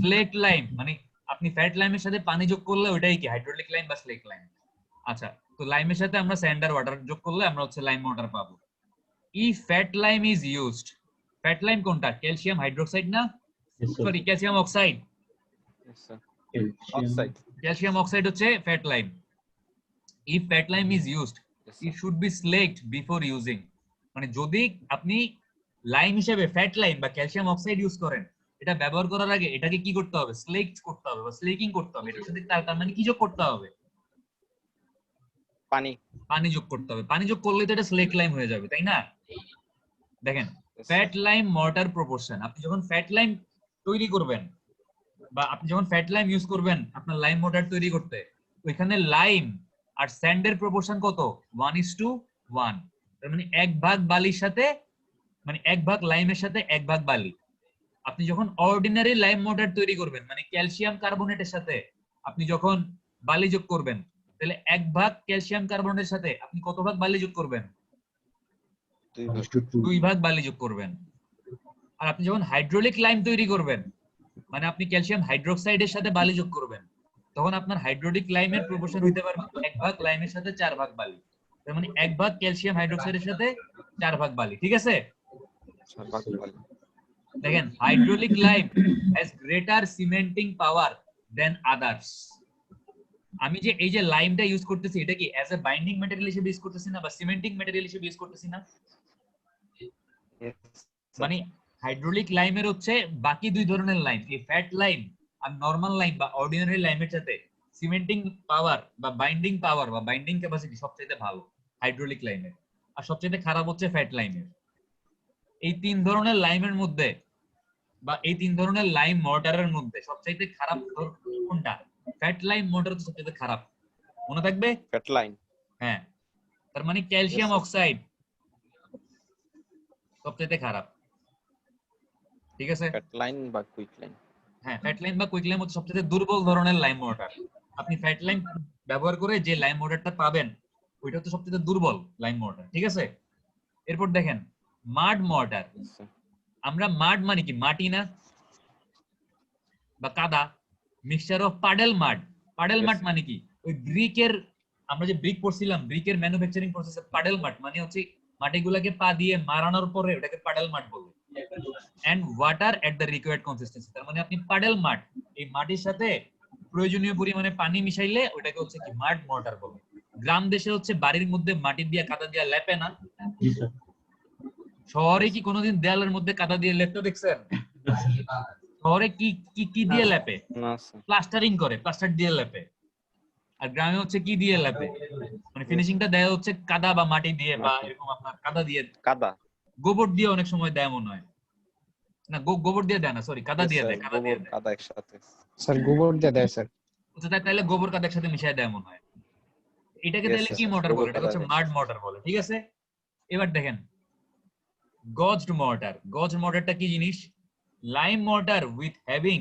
স্লেক লাইম মানে আপনি ফ্যাট লাইমের সাথে পানি যোগ করলে ওইটাই কি হাইড্রোলিক লাইম বা স্লেক লাইম। আচ্ছা, তো লাইমের সাথে আমরা স্যান্ড আর ওয়াটার যোগ করলে আমরা হচ্ছে লাইম ওয়াটার পাবো। If fat lime is used, fat lime কোনটা, ক্যালসিয়াম হাইড্রোক্সাইড না, sorry calcium oxide, Yes, sir. Oxide. Calcium oxide হচ্ছে fat lime. If fat lime is used, Yes, it sir. Should be slaked before using. মানে যদি আপনি lime হিসেবে fat lime বা calcium oxide use করেন, এটা ব্যবহার করার আগে এটাকে কি করতে হবে? স্লেকড করতে হবে বা স্লেকিং করতে হবে। এটার সাথে তার মানে কি যোগ করতে হবে? পানি। পানি যোগ করতে হবে। পানি যোগ করলে তো এটা স্লেক লাইম হয়ে যাবে, তাই না? দেখেন, Yes, sir. Fat lime mortar proportion, আপনি যখন ফ্যাট লাইম তৈরি করবেন বা আপনি যখন ফ্যাট লাইম ইউজ করবেন আপনার লাইম মর্টার তৈরি করতে, ওইখানে লাইম আর স্যান্ডের প্রপোর্শন কত? 1:1। তার মানে 1 ভাগ বালির সাথে, মানে 1 ভাগ লাইমের সাথে 1 ভাগ বালি। আপনি যখন অর্ডিনারি লাইম মর্টার তৈরি করবেন, মানে ক্যালসিয়াম কার্বনেটের সাথে আপনি যখন বালি যোগ করবেন, তাহলে 1 ভাগ ক্যালসিয়াম কার্বনেটের সাথে আপনি কত ভাগ বালি যোগ করবেন? 2 ভাগ বালি যোগ করবেন। আর আপনি যখন হাইড্রোলিক লাইম তৈরি করবেন, মানে আপনি ক্যালসিয়াম হাইড্রোক্সাইডের সাথে বালি যোগ করবেন, তখন আপনার হাইড্রোলিক লাইমের প্রপোর্শন হইতে পারবে 1 ভাগ লাইমের সাথে 4 ভাগ বালি। তার মানে 1 ভাগ ক্যালসিয়াম হাইড্রোক্সাইডের সাথে 4 ভাগ বালি, ঠিক আছে? দেখেন, hydraulic lime has greater cementing power than others. আমি যে এই যে লাইমটা ইউজ করতেছি, এটা কি অ্যাজ এ বাইন্ডিং ম্যাটেরিয়াল হিসেবে ইউজ করতেছি না বা সিমেন্টিং ম্যাটেরিয়াল হিসেবে ইউজ করতেছি না? Yes, sir. মানে হাইড্রোলিক লাইমের হচ্ছে বাকি 2 ধরনের লাইম, এই ফ্যাট লাইম আর নরমাল লাইম বা অর্ডিনারি লাইমের সাথে সিমেন্টিং পাওয়ার বা বাইন্ডিং ক্যাপাসিটি সবচেয়ে ভালো হাইড্রোলিক লাইমের, আর সবচেয়ে খারাপ হচ্ছে ফ্যাট লাইমের। এই তিন ধরনের লাইমের মধ্যে বা এই তিন ধরনের লাইম মর্টারের মধ্যে সবচেয়ে খারাপ কোনটা? ফ্যাট লাইম মর্টার হচ্ছে সবচেয়ে খারাপ, মনে থাকবে? Fat line. হ্যাঁ, তার মানে ক্যালসিয়াম Yes, sir. অক্সাইড সবচেয়ে খারাপ, ঠিক আছে? Fat line বা quick line. হ্যাঁ, ফ্যাট লাইম বা কুইক লাইম হচ্ছে সবচেয়ে দুর্বল ধরনের লাইম মর্টার। আপনি ফ্যাট লাইম ব্যবহার করে যে লাইম মর্টারটা পাবেন ওইটা হচ্ছে সবচেয়ে দুর্বল লাইম মর্টার, ঠিক আছে? এরপর দেখেন মাড মর্টার। Yes, sir. আমরা মাড মানে কি? মাটি না বা কাদা, mixture of puddle mud. Puddle Yes, mud sir. মানে কি? ওই ব্রিকের, আমরা যে ব্রিক পড়ছিলাম, ব্রিকের ম্যানুফ্যাকচারিং প্রসেসে পাডেল মাড মানে হচ্ছে মাটিগুলোকে পা দিয়ে মারানোর পরে ওটাকে পাডেল মাড বলে। And water at the required consistency, তার মানে আপনি পাডেল মাড, এই মাটির সাথে প্রয়োজনীয় পরিমাণে পানি মিশাইলে ওটাকে হচ্ছে কি মাড মর্টার বলে। গ্রাম দেশে হচ্ছে বাড়ির মধ্যে মাটি দিয়ে কাদা দিয়ে লেপে না। জি স্যার। শহরে কি কোনোদিন দেয়ালের মধ্যে কাদা দিয়ে লেপতে দেখছেন? শহরে কি কি কি দিয়ে লেপে? না স্যার। প্লাস্টারিং করে, প্লাস্টার দিয়ে লেপে। আর গ্রামে হচ্ছে কি দিয়ে লেপে? মানে ফিনিশিংটা দেয় হচ্ছে কাদা বা মাটি দিয়ে বা এরকম আপনার কাদা দিয়ে, কাদা। গোবর দিয়ে অনেক সময় দেয় মনে হয়। না, গোবর দিয়ে দেয় না, সরি, কাদা Yes, দিয়ে sir. দেয়, কাদা দিয়ে গোবর দেয়। কাদা একসাথে। স্যার গোবর দিয়ে দেয় স্যার। আচ্ছা, তাহলে গোবর কাদা একসাথে মিশিয়ে দেয় মনে হয়। এটাকে Yes, তাহলে yes, কি yes. মর্টার গোবর বলে? এটা কাদা হচ্ছে দেয়। মাড মর্টার বলে, ঠিক আছে? এবার দেখেন গজড মর্টার। গজড মর্টারটা কি জিনিস? Lime mortar with having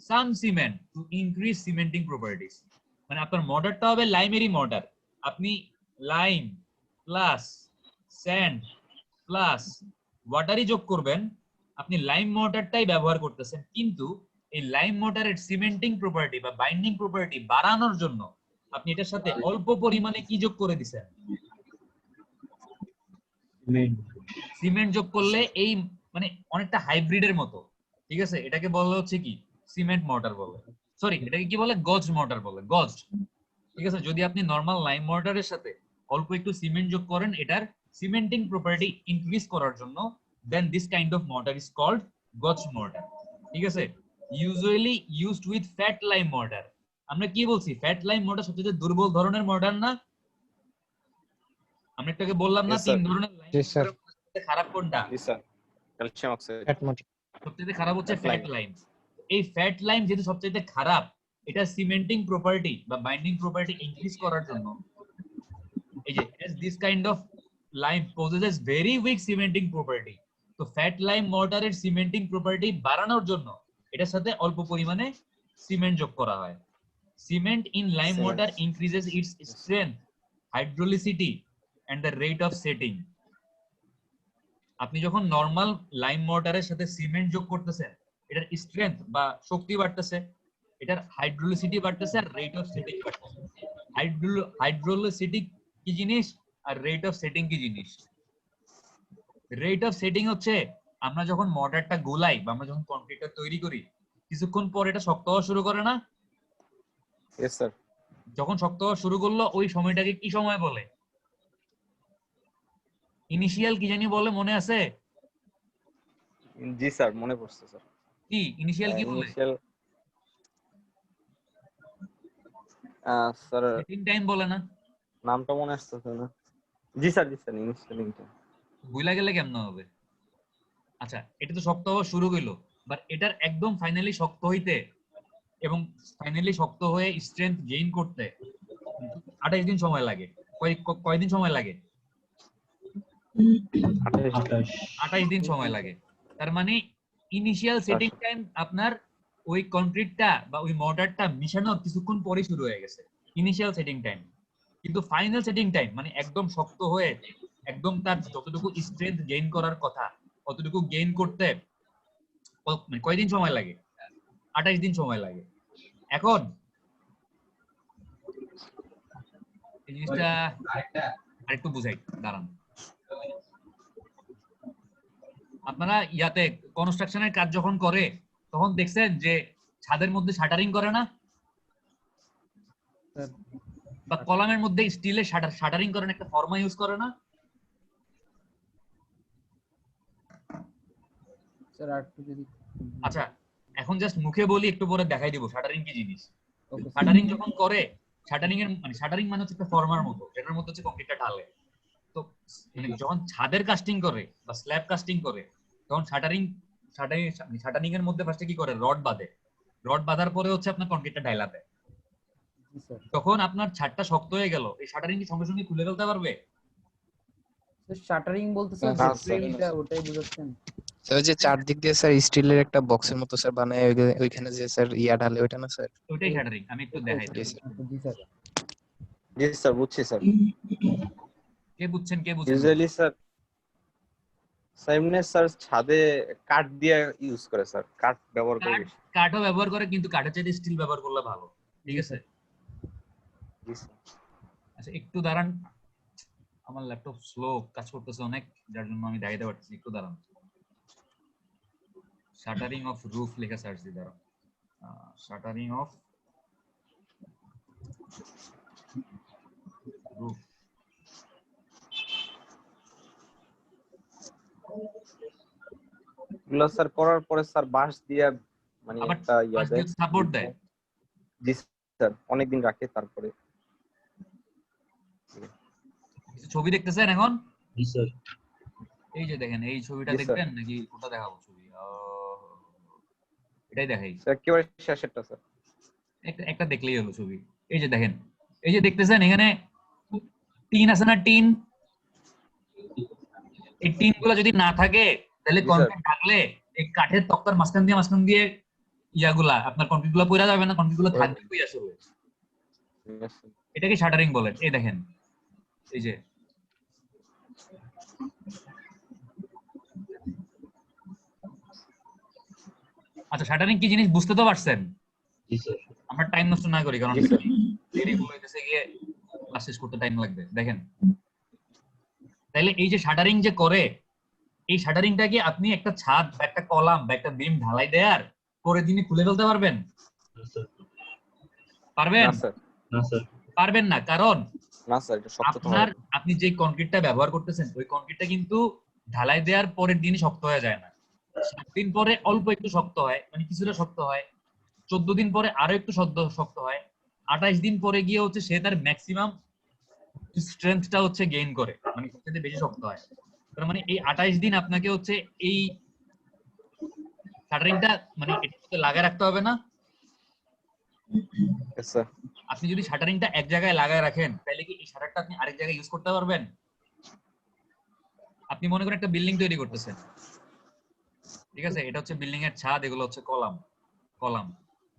some cement to increase cementing properties. মানে আপনার মর্টারটা হবে লাইমেরই মর্টার, আপনি লাইম প্লাস স্যান্ড প্লাস ওয়াটারই যোগ করবেন, আপনি লাইম মর্টারটাই ব্যবহার করতেছেন, কিন্তু এই লাইম মর্টারের সিমেন্টিং প্রপার্টি বা বাইন্ডিং প্রপার্টি বাড়ানোর জন্য আপনি এটার সাথে অল্প পরিমাণে কি যোগ করে দিছেন? সিমেন্ট যোগ করলে এই মানে অনেকটা হাইব্রিডের মতো, ঠিক আছে? এটাকে বলা হচ্ছে কি সিমেন্ট মর্টার বলে, সরি এটাকে কি বলে? গজ মর্টার বলে, গজ, ঠিক আছে? যদি আপনি নরমাল লাইম মর্টারের সাথে অল্প একটু সিমেন্ট যোগ করেন এটার সিমেন্টিং প্রপার্টি ইনক্রিজ করার জন্য, then this kind of mortar is called gauge mortar, ঠিক আছে? Usually used with fat lime mortar. আমরা কি বলছি? ফ্যাট লাইম মর্টার সবচেয়ে দুর্বল ধরনের মর্টার না? আমরা একটাকে বললাম না Yes, তিন sir. ধরনের লাইম Yes, sir. মর্টার খারাপ কোনটা? Yes, sir. Calcium oxide. Fat motor. সবচেয়ে খারাপ হচ্ছে Fat ফ্যাট lime. লাইম। এই ফ্যাট লাইম যেহেতু সবচেয়ে খারাপ, এটা সিমেন্টিং প্রপার্টি বা বাইন্ডিং প্রপার্টি ইনক্রিজ করার জন্য, এই যে as this kind of lime possesses very weak cementing property, তো ফ্যাট লাইম মর্টারের সিমেন্টিং প্রপার্টি বাড়ানোর জন্য এটার সাথে অল্প পরিমাণে সিমেন্ট যোগ করা হয়। Cement in lime Cement. Mortar increases its strength, hydrolicity and the rate of setting. আপনি যখন নরমাল লাইম মর্টারের সাথে সিমেন্ট যোগ করতেছেন, এটার স্ট্রেংথ বা শক্তি বাড়তেছে, এটার হাইড্রোলিসিটি বাড়তেছে, আর রেট অফ সেটিং বাড়তেছে। হাইড্রোলিসিটি কি জিনিস আর রেট অফ সেটিং কি জিনিস? রেট অফ সেটিং হচ্ছে আমরা যখন মর্টারটা গোলাই বা আমরা যখন কংক্রিটটা তৈরি করি, কিছুক্ষণ পর এটা শক্ত হওয়া শুরু করে না? Yes, sir. যখন শক্ত হওয়া শুরু করলো ওই সময়টাকে কি সময় বলে? ইনিশিয়াল কি জানি বলে, মনে আছে? জি স্যার, মনে পড়ছে স্যার। কি ইনিশিয়াল কি বলে? ইনিশিয়াল স্যার সেটিং টাইম বলে না? নামটা মনে আসতেছে না। জি স্যার, ইনিশিয়ালিংটা। ভুলা গেলে কেমন হবে? আচ্ছা, এটা তো শক্ত হওয়া শুরু হইলো, বাট এটার একদম ফাইনালি শক্ত হইতে এবং ফাইনালি শক্ত হয়ে স্ট্রেংথ গেইন করতে 28 দিন সময় লাগে। কয়দিন সময় লাগে? 28 দিন সময় লাগে। তার মানে ইনিশিয়াল সেটিং টাইম আপনার ওই কংক্রিটটা বা ওই মর্টারটা মিশানোর কিছুক্ষণ পরে শুরু হয়ে গেছে, ইনিশিয়াল সেটিং টাইম। কিন্তু ফাইনাল সেটিং টাইম মানে একদম শক্ত হয়ে একদম তার যতটুকু স্ট্রেংথ গেইন করার কথা অতটুকু গেইন করতে কয়দিন সময় লাগে? 28 দিন সময় লাগে। এখন এই জিনিসটা আরেকটু বুঝাই, দাঁড়ান। আপনারা ইয়াতে কনস্ট্রাকশনের কাজ যখন করে তখন দেখছেন যে ছাদের মধ্যে শাটারিং করে না, বা কলামের মধ্যে স্টিলের শাটারিং করেন, একটা ফর্মা ইউজ করে না? স্যার আর একটু যদি আচ্ছা, এখন জাস্ট মুখে বলি, একটু পরে দেখাই দিব শাটারিং কি জিনিস। Okay sir. শাটারিং যখন করে, শাটারিং এর মানে শাটারিং মানে হচ্ছে একটা ফর্মার মতো, যেটার মধ্যে হচ্ছে কংক্রিটটা ঢালে। তো মানে যখন ছাদের কাস্টিং করে বা স্ল্যাব কাস্টিং করে, তখন শাটারিং এর মধ্যে ফার্স্টে কি করে, রড বাঁধে। রড বাঁধার পরে হচ্ছে আপনার কংক্রিটটা ঢালা দেয়। জি স্যার। তখন আপনার ছাদটা শক্ত হয়ে গেল, এই শাটারিং কি সঙ্গে সঙ্গে খুলে ফেলতে পারবে? স্যার শাটারিং বলতে স্যার না, স্যার। এটা ওটাই বুঝাচ্ছেন? স্যার ওই যে চারদিক দিয়ে স্যার স্টিলের একটা বক্সের মতো স্যার বানায় ওইখানে যে স্যার ইয়া ঢালে ওইটা না স্যার? ওইটাই শাটারিং। আমি একটু দেখাই জি স্যার। আচ্ছা, জি স্যার। জি স্যার, বুঝছি স্যার। কে বুঝছেন ইউজুয়ালি স্যার এমনি স্যার ছাদে কাঠ দিয়ে ইউজ করে স্যার, কাঠ ব্যবহার করে কাঠ বেশি। কাঠও ব্যবহার করে, কিন্তু কাঠের চাইতে স্টিল ব্যবহার করলে ভালো। ঠিক আছে, জি স্যার। আচ্ছা একটু দাঁড়ান, আমার ল্যাপটপ স্লো কাজ করতেছে অনেক, যার জন্য আমি দেখাইতে পারতেছি। একটু দাঁড়ান, শাটারিং অফ রুফ লেখা সার্চ দিই, দাঁড়ান। Shuttering of roof. এগুলো স্যার করার পরে স্যার বাঁশ দিয়ে মানে আবার একটা ইয়া বাঁশ দেয়, দিয়ে সাপোর্ট দেয়। জি স্যার, অনেকদিন রাখে তারপরে। কিছু ছবি দেখতেছেন এখন? জি স্যার। এই যে দেখেন, এই ছবিটা জি, স্যার। দেখবেন নাকি কোনটা দেখাবো ছবি? এটাই দেখাই, স্যার একেবারে শেষেরটা স্যার। একটা দেখলেই হলো ছবি। এই যে দেখেন, এই যে দেখতেছেন এখানে টিন আছে না, টিন। এই টিন গুলো যদি না থাকে, তাহলে জি, কনক্রিট ঢাকলে এই কাঠের তক্তার মাঝখান দিয়ে ইয়াগুলা আপনার কনক্রিট গুলো পড়া যাবে না, কনক্রিট গুলো থাকবে কই আসলে। Yes, sir. এটাকে শাটারিং বলে। এই দেখেন, এই যে আচ্ছা, শাটারিং কি জিনিস বুঝতে তো পারছেন? জি স্যার। আমরা টাইম নষ্ট না করি, কারণ জি, স্যার। এগুলো হইতেছে গিয়ে ক্লাস শেষ করতে টাইম লাগবে। দেখেন, তাহলে এই যে শাটারিং যে করে, এই শাটারিংটা কি আপনি একটা ছাদ বা একটা কলাম বা একটা বিম ঢালাই দেয়ার পরে দিনই খুলে ফেলতে পারবেন? না স্যার। পারবেন? না স্যার, না স্যার। পারবেন না, কারণ না স্যার, এটা শক্ত তো আপনার হবে। আপনি যে কনক্রিটটা ব্যবহার করতেছেন, ওই কনক্রিটটা কিন্তু ঢালাই দেওয়ার পরের দিনই শক্ত হয়ে যায় না। 7 দিন পরে অল্প একটু শক্ত হয়, মানে কিছুটা শক্ত হয়। 14 দিন পরে আরো একটু শক্ত হয়। 28 দিন পরে গিয়ে হচ্ছে সে তার ম্যাক্সিমাম স্ট্রেংথটা হচ্ছে গেইন করে, মানে সবচেয়ে বেশি শক্ত হয়। তার মানে এই 28 দিন আপনাকে হচ্ছে এই শাটারিংটা মানে এটাতে লাগায় রাখতে হবে না? Yes, sir. আপনি যদি শাটারিংটা এক জায়গায় লাগায় রাখেন, তাহলে কি এই শাটারটা আপনি আরেক জায়গায় ইউজ করতে পারবেন? আপনি মনে করেন একটা বিল্ডিং তৈরি করতেছেন, ঠিক আছে? এটা হচ্ছে বিল্ডিং এর ছাদ, এগুলো হচ্ছে কলাম।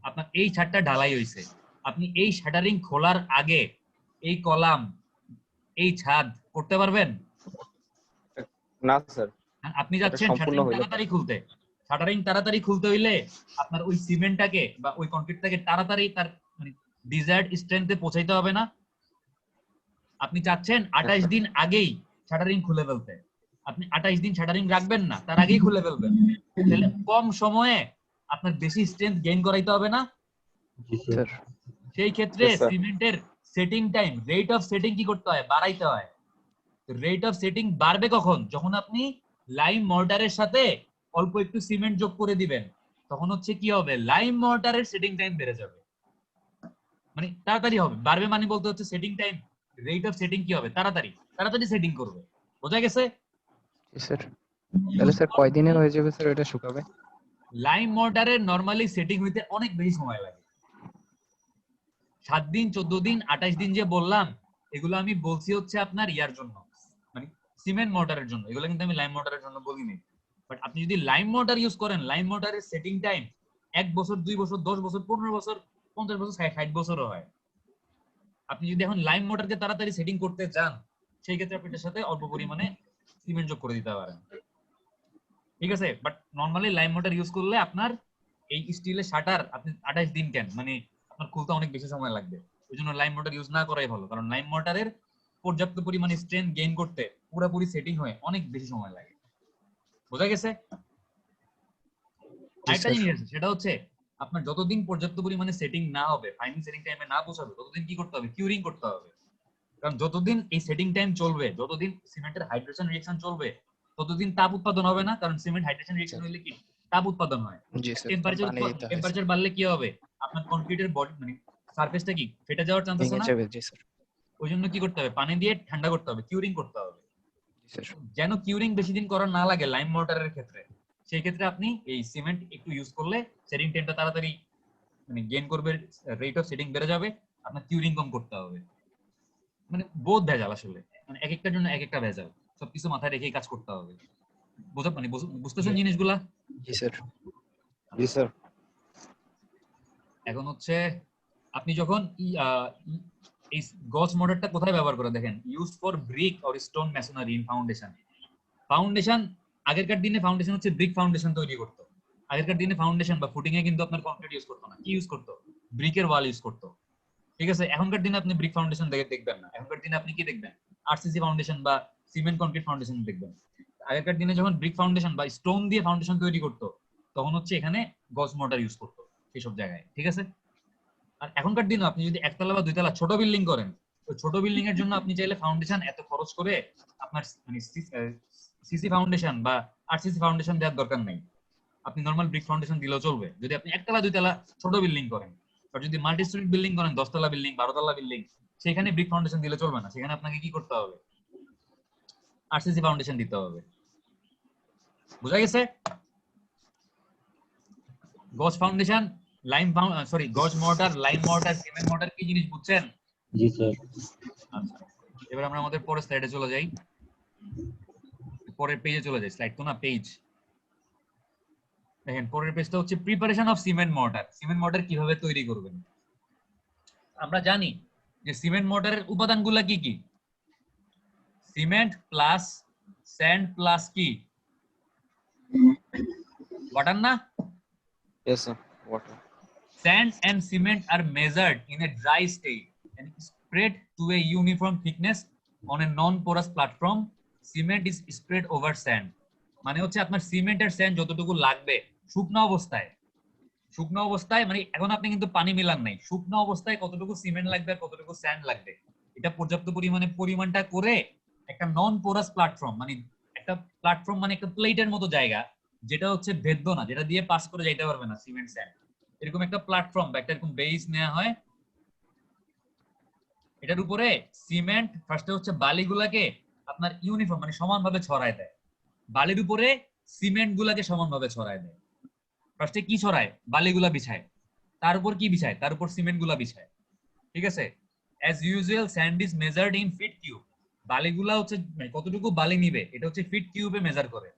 আপনার এই ছাদটা ঢালাই হইছে, আপনি এই শাটারিং খোলার আগে এই কলাম, এই ছাদ করতে পারবেন? না স্যার, আপনি এটা যাচ্ছেন সম্পূর্ণ শাটারিং হইলো তাড়াতাড়ি খুলতে। শাটারিং তাড়াতাড়ি খুলতে হইলে আপনার ওই সিমেন্টটাকে বা ওই কংক্রিটটাকে তাড়াতাড়ি তার মানে ডিজায়ার্ড স্ট্রেংথে পৌঁছাইতে হবে না? আপনি চাচ্ছেন 28 দিন আগেই শাটারিং খুলে ফেলতে, আপনি 28 দিন শাটারিং রাখবেন না, তার আগেই খুলে ফেলবেন। তাহলে কম সময়ে আপনার বেশি স্ট্রেংথ গেইন করাইতে হবে না? জি স্যার। সেই ক্ষেত্রে Yes, sir. সিমেন্টের setting time, rate of setting কি করতে হয়? বাড়াইতে হয়। রেট অফ সেটিং বাড়বে কখন? যখন আপনি লাইম মর্টারের সাথে অল্প একটু সিমেন্ট যোগ করে দিবেন, তখন হচ্ছে কি হবে, লাইম মর্টারের সেটিং টাইম বেড়ে যাবে, মানে তাড়াতাড়ি হবে। বাড়বে মানে বলতে হচ্ছে setting time, rate of setting কি হবে, তাড়াতাড়ি সেটিং করবে। বোঝা গেছে? জি স্যার। তাহলে স্যার কয়দিনে হয়ে যাবে স্যার এটা শুকাবে? লাইম মর্টারের নরমালি সেটিং হইতে অনেক বেশি সময় লাগে। 7 দিন, 14 দিন, 28 দিন যে বললাম, এগুলো আমি বলছি হচ্ছে আপনার ইয়ার জন্য, মানে সিমেন্ট মর্টারের জন্য। এগুলো কিন্তু আমি লাইম মর্টারের জন্য বলিনি। বাট আপনি যদি লাইম মর্টার ইউজ করেন, লাইম মর্টারের সেটিং টাইম 1 বছর, 2 বছর, 10 বছর, 15 বছর, 50 বছর, 60 বছরও হয়। আপনি যদি এখন লাইম মর্টারকে তাড়াতাড়ি সেটিং করতে চান, সেই ক্ষেত্রে আপনি এটার সাথে অল্প পরিমাণে সিমেন্ট যোগ করে দিতে পারেন, ঠিক আছে? But normally lime mortar use করলে আপনার এই স্টিলের শাটার আপনি 28 দিন কেন, মানে আপনার খুলতে অনেক বেশি সময় লাগবে। ওই জন্য লাইম মর্টার ইউজ না করাই ভালো, কারণ লাইম মর্টারের পর্যাপ্ত পরিমাণে স্ট্রেংথ গেইন করতে পুরোপুরি সেটিং হয়ে অনেক বেশি সময় লাগে। বোঝা গেছে? আরেকটা স্যার। জিনিস আছে, সেটা হচ্ছে আপনার যতদিন পর্যাপ্ত পরিমাণে সেটিং না হবে, ফাইনাল সেটিং টাইমে না পৌঁছাবে, ততদিন কি করতে হবে? কিউরিং করতে হবে। কারণ যতদিন এই সেটিং টাইম চলবে, যতদিন সিমেন্টের হাইড্রেশন রিঅ্যাকশন চলবে, ততদিন তাপ উৎপাদন হবে না। কারণ সিমেন্ট হাইড্রেশন রিঅ্যাকশন হইলে কি তাপ উৎপাদন হয়। জি স্যার। টেম্পারেচার পানি দিতে হয় স্যার। টেম্পারেচার বাড়লে কি হবে? আপনার কনক্রিটের বডি মানে সারফেসটা কি ফেটে যাওয়ার চান্স আছে ভেঙে না? যাবে। জি স্যার। ওই জন্য কি করতে হবে, পানি দিয়ে ঠান্ডা করতে হবে, কিউরিং করতে হবে। জি স্যার। যেন কিউরিং বেশি দিন করা না লাগে লাইম মর্টারের ক্ষেত্রে, সেই ক্ষেত্রে আপনি এই সিমেন্ট একটু ইউজ করলে সেটিং টাইমটা তাড়াতাড়ি মানে গেইন করবে, রেট অফ সেটিং বেড়ে যাবে, আপনার কিউরিং কম করতে হবে। মানে বোধ ভেজাল আসলে, মানে এক একটার জন্য এক একটা ভেজাল, সবকিছু মাথায় রেখেই কাজ করতে হবে। মানে বুঝতেছেন জিনিসগুলা? জি স্যার। জি স্যার। এখন হচ্ছে আপনি যখন এই গজ মর্টারটা কোথায় ব্যবহার করে দেখেন, use for brick or stone masonry in foundation. Foundation আগেরকার দিনে ফাউন্ডেশন হচ্ছে ব্রিক ফাউন্ডেশন তৈরি করতো। আগেরকার দিনে ফাউন্ডেশন বা ফুটিং এ কিন্তু আপনার কংক্রিট ইউজ করতো না, কি ইউজ করতো, ব্রিকের ওয়াল ইউজ করতো। ঠিক আছে, এখনকার দিনে আপনি ব্রিক ফাউন্ডেশন দেখবেন না, এখনকার দিনে আপনি কি দেখবেন, আরসিসি ফাউন্ডেশন বা সিমেন্ট কংক্রিট ফাউন্ডেশন দেখবেন। আগেরকার দিনে যখন ব্রিক ফাউন্ডেশন বা স্টোন দিয়ে ফাউন্ডেশন তৈরি করতো, তখন হচ্ছে এখানে গজ মর্টার ইউজ করতো এইসব জায়গায়। ঠিক আছে, আর এখনকার দিনে আপনি যদি একতলা বা দুইতলা ছোট বিল্ডিং করেন, ওই ছোট বিল্ডিং এর জন্য আপনি চাইলে ফাউন্ডেশন এত খরচ করে আপনার মানে সিসি ফাউন্ডেশন বা আরসিসি ফাউন্ডেশন দেওয়ার দরকার নাই, আপনি নরমাল ব্রিক ফাউন্ডেশন দিলেও চলবে যদি আপনি একতলা দুইতলা ছোট বিল্ডিং করেন। আর যদি মাল্টি স্টোরি বিল্ডিং করেন, 10 তলা বিল্ডিং, 12 তলা বিল্ডিং, সেখানে ব্রিক ফাউন্ডেশন দিলে চলবে না, সেখানে আপনাকে কি করতে হবে, আরসিসি ফাউন্ডেশন দিতে হবে। বুঝা গেছে? গজ ফাউন্ডেশন, গজ mortar, lime mortar, cement mortar কি জিনিস বুঝছেন? জি স্যার। আচ্ছা, এবার আমরা আমাদের পরের স্লাইডে চলে যাই, পরের পেজে চলে যাই, স্লাইড তো না, পেজ। দেখেন পরের পেজটা হচ্ছে preparation of cement mortar. Cement mortar কিভাবে তৈরি করবেন? আমরা জানি যে সিমেন্ট মর্টারের উপাদানগুলো কি কি, সিমেন্ট প্লাস স্যান্ড প্লাস কি ওয়াটার না? Yes sir. Water. Sand and cement are measured in a dry state and spread to a uniform thickness on a non-porous platform. Cement is spread over sand. মানে হচ্ছে আপনার cement আর sand যতটুকু লাগবে শুকনো অবস্থায়, মানে এখন আপনি কিন্তু পানি মিলান নাই, শুকনো অবস্থায় কতটুকু সিমেন্ট লাগবে আর কতটুকু স্যান্ড লাগবে, এটা পর্যাপ্ত পরিমাণটা করে একটা নন পোরাস প্ল্যাটফর্ম, মানে একটা প্ল্যাটফর্ম মানে একটা প্লেটের মতো জায়গা, যেটা হচ্ছে ভেদ্য না, যেটা দিয়ে পাস করে যাইতে পারবে না সিমেন্ট স্যান্ড, এরকম একটা প্ল্যাটফর্ম বা একটা এরকম বেস নেওয়া হয়। এটার উপরে সিমেন্ট ফার্স্টে হচ্ছে বালিগুলাকে আপনার ইউনিফর্ম মানে সমানভাবে ছড়ায় দেয়, বালির উপরে সিমেন্ট গুলাকে সমানভাবে ছড়ায় দেয়। ফার্স্টে কি ছড়ায়, বালিগুলা বিছায়, তার উপর কি বিছায়, তার উপর সিমেন্ট গুলা বিছায়। ঠিক আছে, as usual sand is measured in feet cube. বালিগুলা হচ্ছে কতটুকু বালি নিবে এটা হচ্ছে ফিট কিউবে মেজার করে।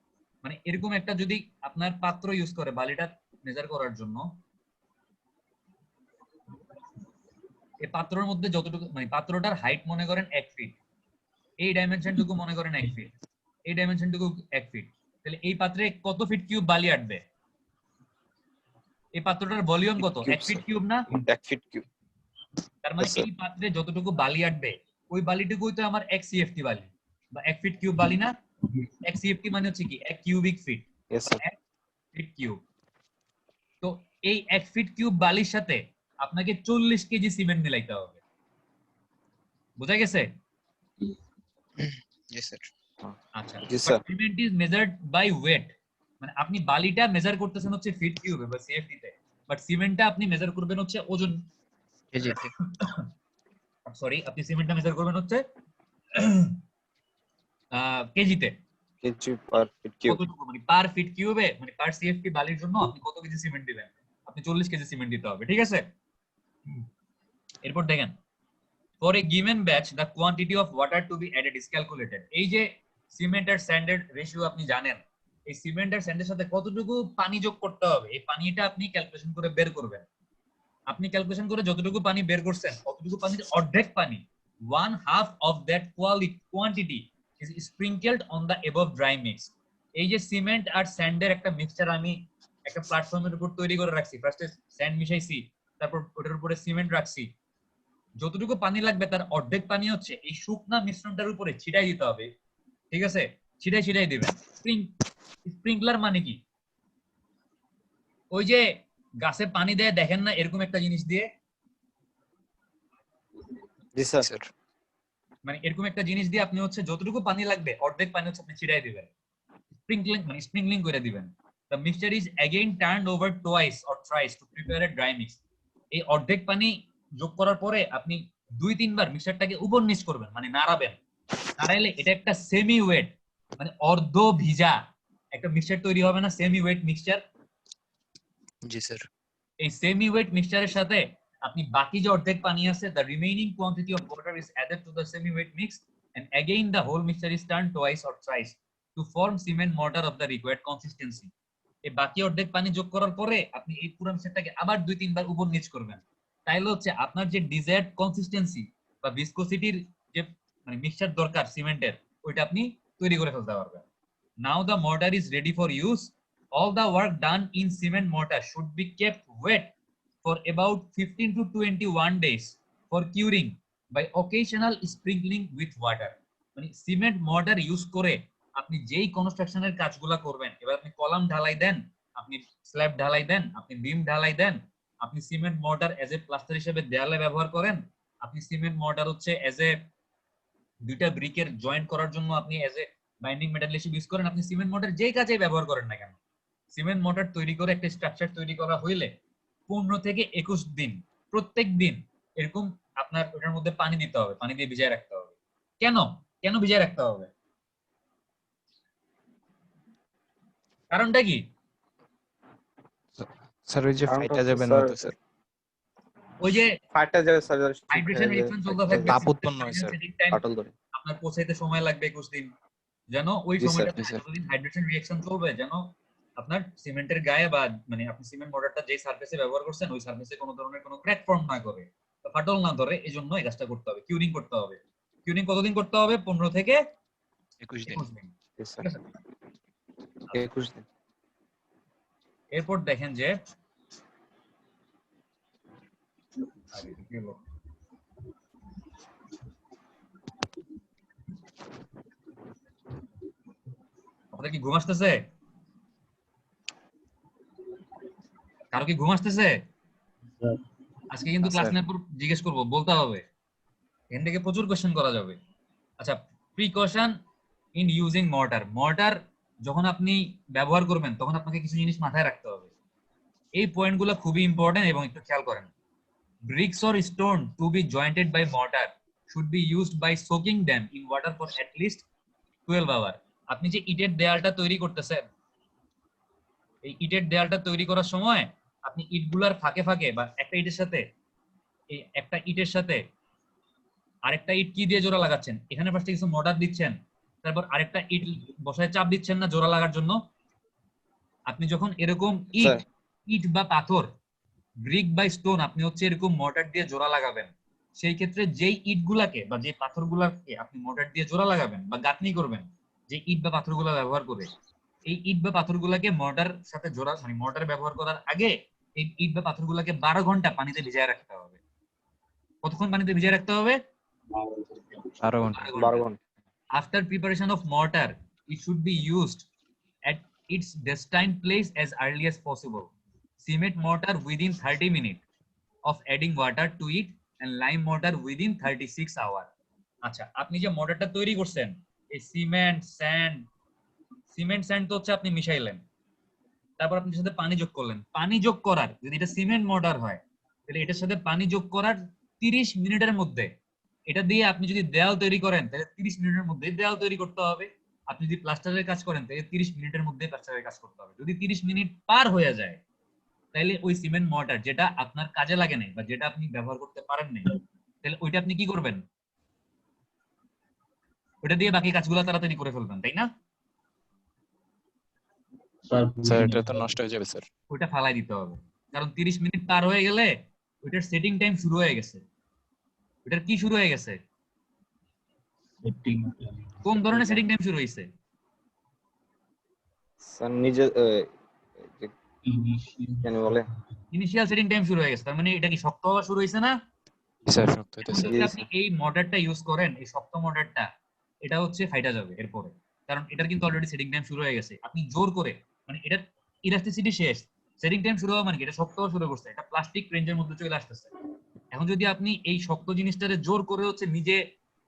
মানে এরকম একটা যদি আপনার পাত্র ইউজ করে বালিটা মেজার করার জন্য, এই পাত্রের মধ্যে যতটুকু মানে পাত্রটার হাইট মনে করেন 1 ফিট, এই ডাইমেনশনটুকু মনে করেন 1 ফিট, এই ডাইমেনশনটুকু 1 ফিট, তাহলে এই পাত্রে কত ফিট কিউব বালি আটবে? এই পাত্রটার ভলিউম কত? 1 ফিট কিউব না? 1 feet cube. তার মানে Yes, sir. এই পাত্রে যতটুকু বালি আটবে ওই বালিটুকুই তো আমার 1 সিএফটি বালি বা 1 ফিট কিউব বালি না? 1 সিএফটি মানে হচ্ছে কি 1 cubic feet, Yes sir. 1 fit cube. তো এই 1 ফিট কিউব বালির সাথে আপনাকে 40 কেজি সিমেন্ট মিলাইতে হবে। বুঝা গেছে? জি স্যার। আচ্ছা, জি, sir. Cement is measured by weight, মানে আপনি বালিটা মেজার করতেছেন হচ্ছে ফিট কিউবে বা সিএফটি তে, বাট সিমেন্টটা আপনি মেজার করবেন হচ্ছে ওজন, কেজিতে। সরি, আপনি সিমেন্টটা মেজার করবেন হচ্ছে কেজিতে। Kg per feet cube. কতটুকু মানে পার ফিট কিউবে মানে পার সিএফটি বালির জন্য আপনি কত কেজি সিমেন্ট দিবেন? আপনি 40 কেজি সিমেন্ট দিতে হবে। ঠিক আছে, এরপর দেখেন for a given batch the quantity of water to be added is calculated. এই যে সিমেন্ট আর স্যান্ডের রেশিও আপনি জানেন, এই সিমেন্ট আর স্যান্ডের সাথে কতটুকু পানি যোগ করতে হবে এই পানিটা আপনি ক্যালকুলেশন করে বের করবেন। আপনি ক্যালকুলেশন করে যতটুকু পানি বের করছেন ততটুকু পানির অর্ধেক পানি, 1/2 of that quantity is sprinkled on the above dry mix. এই যে সিমেন্ট আর স্যান্ডের একটা মিক্সচার আমি একটা প্ল্যাটফর্মের উপর তৈরি করে রাখছি, ফার্স্টে স্যান্ড মিশাইছি, তারপর ওটার উপরে সিমেন্ট রাখছি, যতটুকু পানি লাগবে তার অর্ধেক পানি হচ্ছে এই শুকনা মিশ্রণটার উপরে ছিটাই দিতে হবে। ঠিক আছে, ছিটাই দিবেন। স্প্রিংকলার মানে কি, ওই যে গাছে পানি দেয় দেখেন না এরকম একটা জিনিস দিয়ে, জি স্যার। স্যার। মানে এরকম একটা জিনিস দিয়ে আপনি হচ্ছে যতটুকু পানি লাগবে অর্ধেক পানি হচ্ছে আপনি ছিটাই দিবেন, স্প্রিংকলিং করে দিবেন। The mixture is again turned over twice or thrice to prepare a dry mix. এই অর্ধেক পানি যোগ করার পরে আপনি 2-3 বার মিক্সচারটাকে উপর নিচ করবেন, মানে নাড়াবেন। নাড়াইলে এটা একটা সেমি ওয়েট, মানে অর্ধ ভিজা একটা মিক্সচার তৈরি হবে না, সেমি ওয়েট মিক্সচার। জি স্যার। এই সেমি ওয়েট মিক্সচারের সাথে আপনি বাকি যে অর্ধেক পানি আছে, the remaining quantity of water is added to the semi wet mix and again the whole mixture is turned twice or thrice to form cement mortar of the required consistency. এই বাকি অর্ধেক পানি যোগ করার পরে আপনি এই পুরো মিক্সচারটাকে আবার 2-3 বার উপর নিচ করবেন। তাইলে হচ্ছে আপনার যে ডিজায়ার্ড কনসিস্টেন্সি বা ভিসকোসিটির যে মানে মিক্সচার দরকার সিমেন্টের, ওইটা আপনি তৈরি করে ফেলতে পারবেন। Now the mortar is ready for use. All the work done in cement mortar should be kept wet for about 15 to 21 days for curing by occasional sprinkling with water. মানে সিমেন্ট মর্টার ইউজ করে আপনি যেই কনস্ট্রাকশনের কাজগুলা করবেন, এবার আপনি column ঢালাই দেন, আপনি স্ল্যাব ঢালাই দেন, আপনি বিম ঢালাই দেন, আপনি cement mortar as a plaster হিসেবে দেয়ালে ব্যবহার করেন, আপনি সিমেন্ট মর্টার হচ্ছে এজ এ দুইটা ব্রিকের জয়েন্ট করার জন্য আপনি এজ এ বাইন্ডিং মেটাল হিসেবে ইউজ করেন, আপনি সিমেন্ট মর্টার যেই কাজেই ব্যবহার করেন না কেন, সিমেন্ট মর্টার তৈরি করে একটা স্ট্রাকচার তৈরি করা হইলে 15 থেকে 21 দিন প্রত্যেক দিন এরকম আপনার ওটার মধ্যে পানি দিতে হবে, পানি দিয়ে ভিজায় রাখতে হবে। কেন কেন ভিজায় রাখতে হবে? কারণটা কি? স্যার ওই যে কারণটা ফাইটা হচ্ছে যাবে না স্যার, তো স্যার। ওই যে ফাটা যাবে স্যার, হাইড্রেশন রিঅ্যাকশন চলতে থাকবে, তাপ উৎপন্ন হয় স্যার। সেটিং টাইম ফাটল ধরে। আপনার পৌঁছাইতে সময় লাগবে 21 দিন, যেন ওই জি স্যার, সময়টাতে জি স্যার। যতদিন হাইড্রেশন রিঅ্যাকশন চলবে যেন আপনার সিমেন্টের গায়ে বা মানে আপনি সিমেন্ট মর্টারটা যেই সারফেসে ব্যবহার করছেন ওই সারফেসে কোনো ধরনের কোনো ক্র্যাক ফর্ম না করে, ফাটল না ধরে, এই জন্য এই কাজটা করতে হবে, কিউরিং করতে হবে। কিউরিং কতদিন করতে হবে? 15 থেকে 21 দিন। 21 দিন। জি স্যার, ঠিক আছে? 21 দিন। এরপর দেখেন যে আপনাদের কি ঘুম আসতেছে? কারো কি ঘুম আসতেছে? আজকে কিন্তু ক্লাস নেওয়ার পর জিজ্ঞেস করবো, বলতে হবে, এখান থেকে প্রচুর কোশ্চেন করা যাবে। আচ্ছা, precaution in using mortar. Mortar যখন আপনি ব্যবহার করবেন তখন আপনাকে কিছু জিনিস মাথায় রাখতে হবে, এই পয়েন্টগুলো খুবই ইম্পর্টেন্ট এবং একটু খেয়াল করেন। Bricks or stone to be jointed by mortar should be used by soaking them in water for at least 12 hours. আপনি যে ইটের দেয়ালটা তৈরি করতেছেন, এই ইটের দেয়ালটা তৈরি করার সময় আপনি ইটগুলার ফাঁকে ফাঁকে বা একটা ইটের সাথে এই একটা ইটের সাথে আরেকটা ইট কি দিয়ে জোড়া লাগাচ্ছেন? এখানে ফার্স্টে কিছু মর্টার দিচ্ছেন, তারপর আরেকটা ইট বসায় চাপ দিচ্ছেন না জোড়া লাগার জন্য? আপনি যখন এরকম ইট ইট বা পাথর, ব্রিক বা স্টোন আপনি হচ্ছে এরকম মর্টার দিয়ে জোড়া লাগাবেন, সেই ক্ষেত্রে যেই ইটগুলাকে বা যে পাথরগুলাকে আপনি মর্টার দিয়ে জোড়া লাগাবেন বা গাঁথনি করবেন, যে ইট বা পাথরগুলা ব্যবহার করে, এই ইট বা পাথরগুলাকে মর্টার সাথে জোড়া মানে মর্টার ব্যবহার করার আগে এই ইট বা পাথরগুলাকে 12 ঘন্টা পানিতে ভিজায় রাখতে হবে। কতক্ষণ পানিতে ভিজায় রাখতে হবে? 12 ঘন্টা। 12 ঘন্টা। After preparation of mortar, it should be used at its destined place as early as possible. Cement mortar within 30 minutes of adding water to it and lime mortar within 36 hours. আচ্ছা, আপনি যে মর্টারটা তৈরি করছেন, এই সিমেন্ট স্যান্ড তো হচ্ছে আপনি মিশাইলেন, তারপর আপনি সাথে পানি যোগ করলেন। পানি যোগ করার, যদি এটা সিমেন্ট মর্টার হয় তাহলে এটার সাথে পানি যোগ করার 30 মিনিটের মধ্যে, এটা দিয়ে আপনি যদি দেয়াল তৈরি করেন তাহলে 30 মিনিটের মধ্যে দেয়াল তৈরি করতে হবে। আপনি যদি প্লাস্টারের কাজ করেন তাহলে 30 মিনিটের মধ্যে প্লাস্টারের কাজ করতে হবে। যদি 30 মিনিট পার হয়ে যায় তাহলে ওই সিমেন্ট মর্টার যেটা আপনার কাজে লাগে নাই বা যেটা আপনি ব্যবহার করতে পারেন নাই, তাহলে ওইটা আপনি কি করবেন? ওইটা দিয়ে বাকি কাজগুলো তাড়াতাড়ি করে ফেলবেন, তাই না? স্যার এটা তো নষ্ট হয়ে যাবে স্যার। ওইটা ফালাই দিতে হবে, কারণ 30 মিনিট পার হয়ে গেলে ওইটার সেটিং টাইম শুরু হয়ে গেছে। ওইটার কি শুরু হয়ে গেছে? কোন ধরনের সেটিং টাইম শুরু হয়েছে? স্যার নিজে কেন বলে ইনিশিয়াল সেটিং টাইম শুরু হয়ে গেছে, তার মানে এটা কি শক্ত হওয়া শুরু হয়েছে না? স্যার শক্ত হইতেছে। এখন যদি আপনি এই মর্টারটা ইউজ করেন, এই শক্ত মর্টারটা, এটা হচ্ছে ফাইটা যাবে এরপরে, কারণ এটার কিন্তু অলরেডি সেটিং টাইম শুরু হয়ে গেছে। আপনি জোর করে মানে এটার ইলাস্টিসিটি শেষ, সেটিং টাইম শুরু হওয়া মানে এটা শক্ত হওয়া শুরু করছে, এটা প্লাস্টিক রেঞ্জের মধ্যে চলে আসতেছে। এখন যদি আপনি এই শক্ত জিনিসটারে জোর করে হচ্ছে নিজে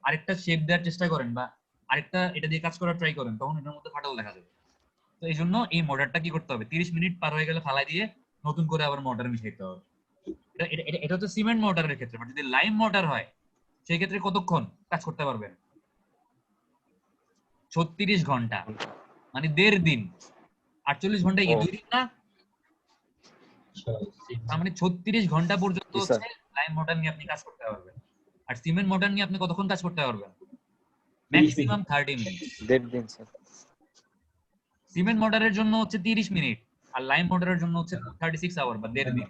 আরেকটা শেপ দেওয়ার চেষ্টা করেন বা আরেকটা এটা দিয়ে কাজ করার ট্রাই করেন, তখন এটার মধ্যে ফাটল দেখা যাবে। তো এই জন্য এই মর্টারটা কি করতে হবে? 30 মিনিট পার হয়ে গেলে ফালাই দিয়ে নতুন করে আবার মর্টার মিশাইতে হবে। এটা হচ্ছে সিমেন্ট মোটরের ক্ষেত্রে। বাট যদি লাইম মোটর হয় সেই ক্ষেত্রে কতক্ষণ কাজ করতে পারবেন? 36 ঘন্টা, মানে 1.5 দিন। 48 ঘন্টা কি 2 দিন না? তার মানে 36 ঘন্টা পর্যন্ত জি, স্যার। হচ্ছে লাইম মোটর নিয়ে আপনি কাজ করতে পারবেন। আর সিমেন্ট মোটর নিয়ে আপনি কতক্ষণ কাজ করতে পারবেন? 30 মিনিট। Maximum 30 minute. 1.5 দিন স্যার। সিমেন্ট মোটরের জন্য হচ্ছে 30 মিনিট, আর লাইম মোটরের জন্য হচ্ছে 36 আওয়ার বা 1.5 দিন।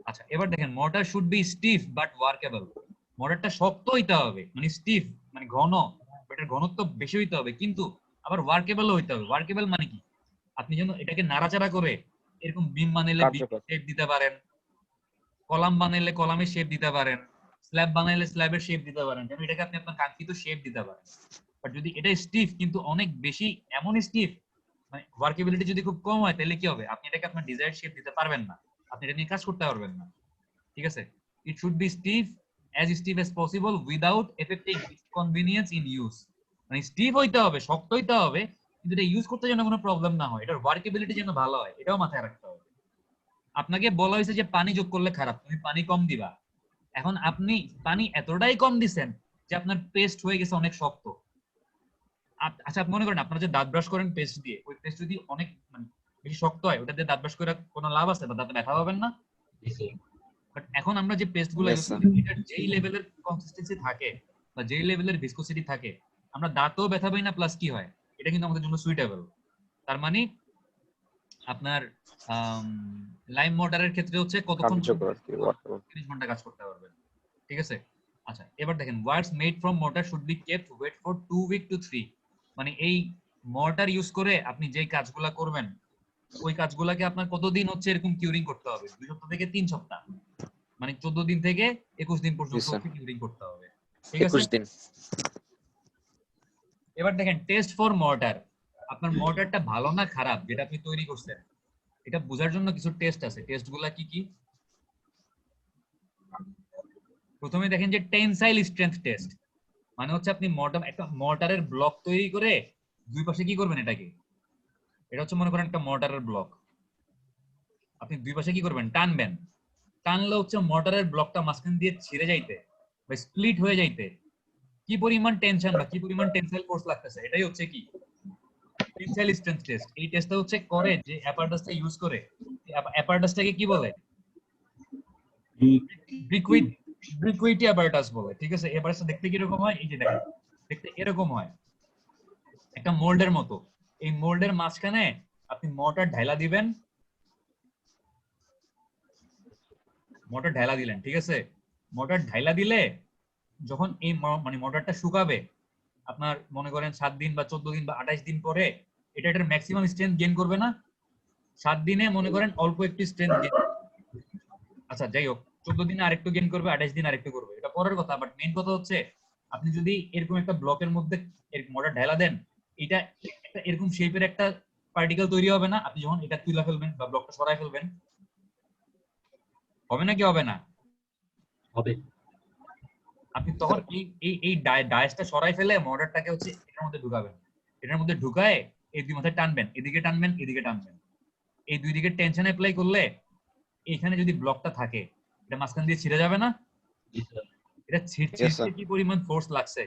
আচ্ছা, এবার দেখেন mortar should be stiff but workable. মোটরটা শক্ত হইতে হবে, মানে স্টিফ মানে ঘন, এটার ঘনত্ব বেশি হইতে হবে, কিন্তু আবার ওয়ার্কেবল হইতে হবে। ওয়ার্কেবল মানে কি? আপনি যেন এটাকে নাড়াচাড়া করে এরকম বিম বানাইলে বিম কার্যকর। শেপ দিতে পারেন, কলাম বানাইলে কলামের শেপ দিতে পারেন, স্ল্যাব বানাইলে স্ল্যাবের শেপ দিতে পারেন, যেন এটাকে আপনি আপনার কাঙ্ক্ষিত শেপ দিতে পারেন। বাট যদি এটা স্টিফ কিন্তু অনেক বেশি, এমন স্টিফ মানে ওয়ার্কেবিলিটি যদি খুব কম হয়, তাহলে কি হবে? আপনি এটাকে আপনার ডিজায়ার্ড শেপ দিতে পারবেন না, আপনি এটা নিয়ে কাজ করতে পারবেন না। ঠিক আছে? It should be stiff as possible without affecting its convenience in use। মানে স্টিফ হইতে হবে, শক্ত হইতে হবে, কিন্তু এটা ইউজ করতে যেন কোনো প্রবলেম না হয়, এটার ওয়ার্কেবিলিটি যেন ভালো হয়, এটাও মাথায় রাখতে হবে। আপনাকে বলা হয়েছে যে পানি যোগ করলে খারাপ, তুমি পানি কম দিবা। এখন আপনি পানি এতটাই কম দিছেন যে আপনার পেস্ট হয়ে গেছে অনেক শক্ত। আচ্ছা, আপনি মনে করেন আপনারা যে দাঁত ব্রাশ করেন পেস্ট দিয়ে, ওই পেস্ট যদি অনেক মানে বেশি শক্ত হয়, ওটা দিয়ে দাঁত ব্রাশ করে কোনো লাভ আছে? বা দাঁতে ব্যথা পাবেন না? বাট এখন আমরা যে পেস্ট গুলো Yes, ইউজ sir. করি, এটার যেই লেভেলের কনসিস্টেন্সি থাকে বা যেই লেভেলের ভিসকোসিটি থাকে, আমরা দাঁতও ব্যথা পাই না, প্লাস কি হয়, এটা কিন্তু আমাদের জন্য সুইটেবল। তার মানে আপনার লাইম মোটরের ক্ষেত্রে হচ্ছে কতক্ষণ? কার্যকর আর কি, workable। 30 ঘন্টা কাজ করতে পারবেন। ঠিক আছে? আচ্ছা, এবার দেখেন words made from mortar should be kept wet for 2 week to 3। মানে এই মোটর ইউজ করে আপনি যেই কাজগুলা করবেন, ওই কাজগুলাকে আপনার কতদিন হচ্ছে এরকম কিউরিং করতে হবে? 2 সপ্তাহ থেকে 3 সপ্তাহ, মানে 14 দিন থেকে 21 দিন পর্যন্ত জি, স্যার। কিউরিং করতে হবে। ঠিক আছে? 21 দিন। এবার দেখেন টেস্ট ফর মোটর। আপনার মোটরটা ভালো না খারাপ যেটা আপনি তৈরি করছেন, এটা বোঝার জন্য কিছু টেস্ট আছে। টেস্টগুলা কি কি? প্রথমে দেখেন যে টেনসাইল স্ট্রেংথ টেস্ট, মানে হচ্ছে আপনি একটা মর্টারের ব্লক তৈরি করে দুই পাশে কি করবেন এটাকে, এটা হচ্ছে মনে করেন একটা মর্টারের ব্লক, আপনি দুই পাশে কি করবেন? টানবেন। টানলে হচ্ছে মর্টারের ব্লকটা মাঝখান দিয়ে ছিঁড়ে যাইতে বা স্প্লিট হয়ে যাইতে কি পরিমাণ টেনশন বা কি পরিমাণ টেনসাইল ফোর্স লাগতেছে, এটাই হচ্ছে কি টেনসাইল স্ট্রেংথ টেস্ট। এই টেস্টটা হচ্ছে করে যে অ্যাপারেটাসটা ইউজ করে। অ্যাপারেটাসটাকে কি বলে? ব্রিকুইটি অ্যাপারেটাস বলে। ঠিক আছে? অ্যাপারেটাসটা দেখতে কিরকম হয়? এই যে দেখেন, দেখতে এরকম হয়, একটা মোল্ডের মতো। এই মোল্ডের মাঝখানে আপনি মোটর ঢাইলা দিবেন, মোটর ঢাইলা দিলেন। ঠিক আছে? মোটর ঢাইলা দিলে যখন এই মানে মোটরটা শুকাবে, আপনার মনে করেন 7 দিন বা 14 দিন বা 28 দিন পরে এটা এটার ম্যাক্সিমাম স্ট্রেংথ গেইন করবে না? 7 দিনে মনে করেন অল্প একটু স্ট্রেংথ গেইন, আচ্ছা যাই হোক 14 দিনে আরেকটু গেইন করবে, 28 দিন আরেকটু করবে, এটা পরের কথা। বাট মেইন কথা হচ্ছে আপনি যদি এরকম একটা ব্লকের মধ্যে মোটর ঢালা দেন, এটা একটা এরকম শেপের একটা পার্টিকেল তৈরি হবে না? আপনি যখন এটা তুলে ফেলবেন বা ব্লকটা সরাই ফেলবেন, হবে না কি হবে না? হবে। আপনি তখন এই ডায়াসটা সরাই ফেলে মোটরটাকে হচ্ছে এটার মধ্যে ঢুকাবেন। এটার মধ্যে ঢুকায় এই দুই মাথায় টানবেন, এদিকে টানবেন এদিকে টানবেন। এই দুই দিকে টেনশন অ্যাপ্লাই করলে এখানে যদি ব্লকটা থাকে, এটা মাঝখান দিয়ে ছিঁড়ে যাবে না? এটা ছিঁড়তে কি পরিমাণ ফোর্স লাগছে,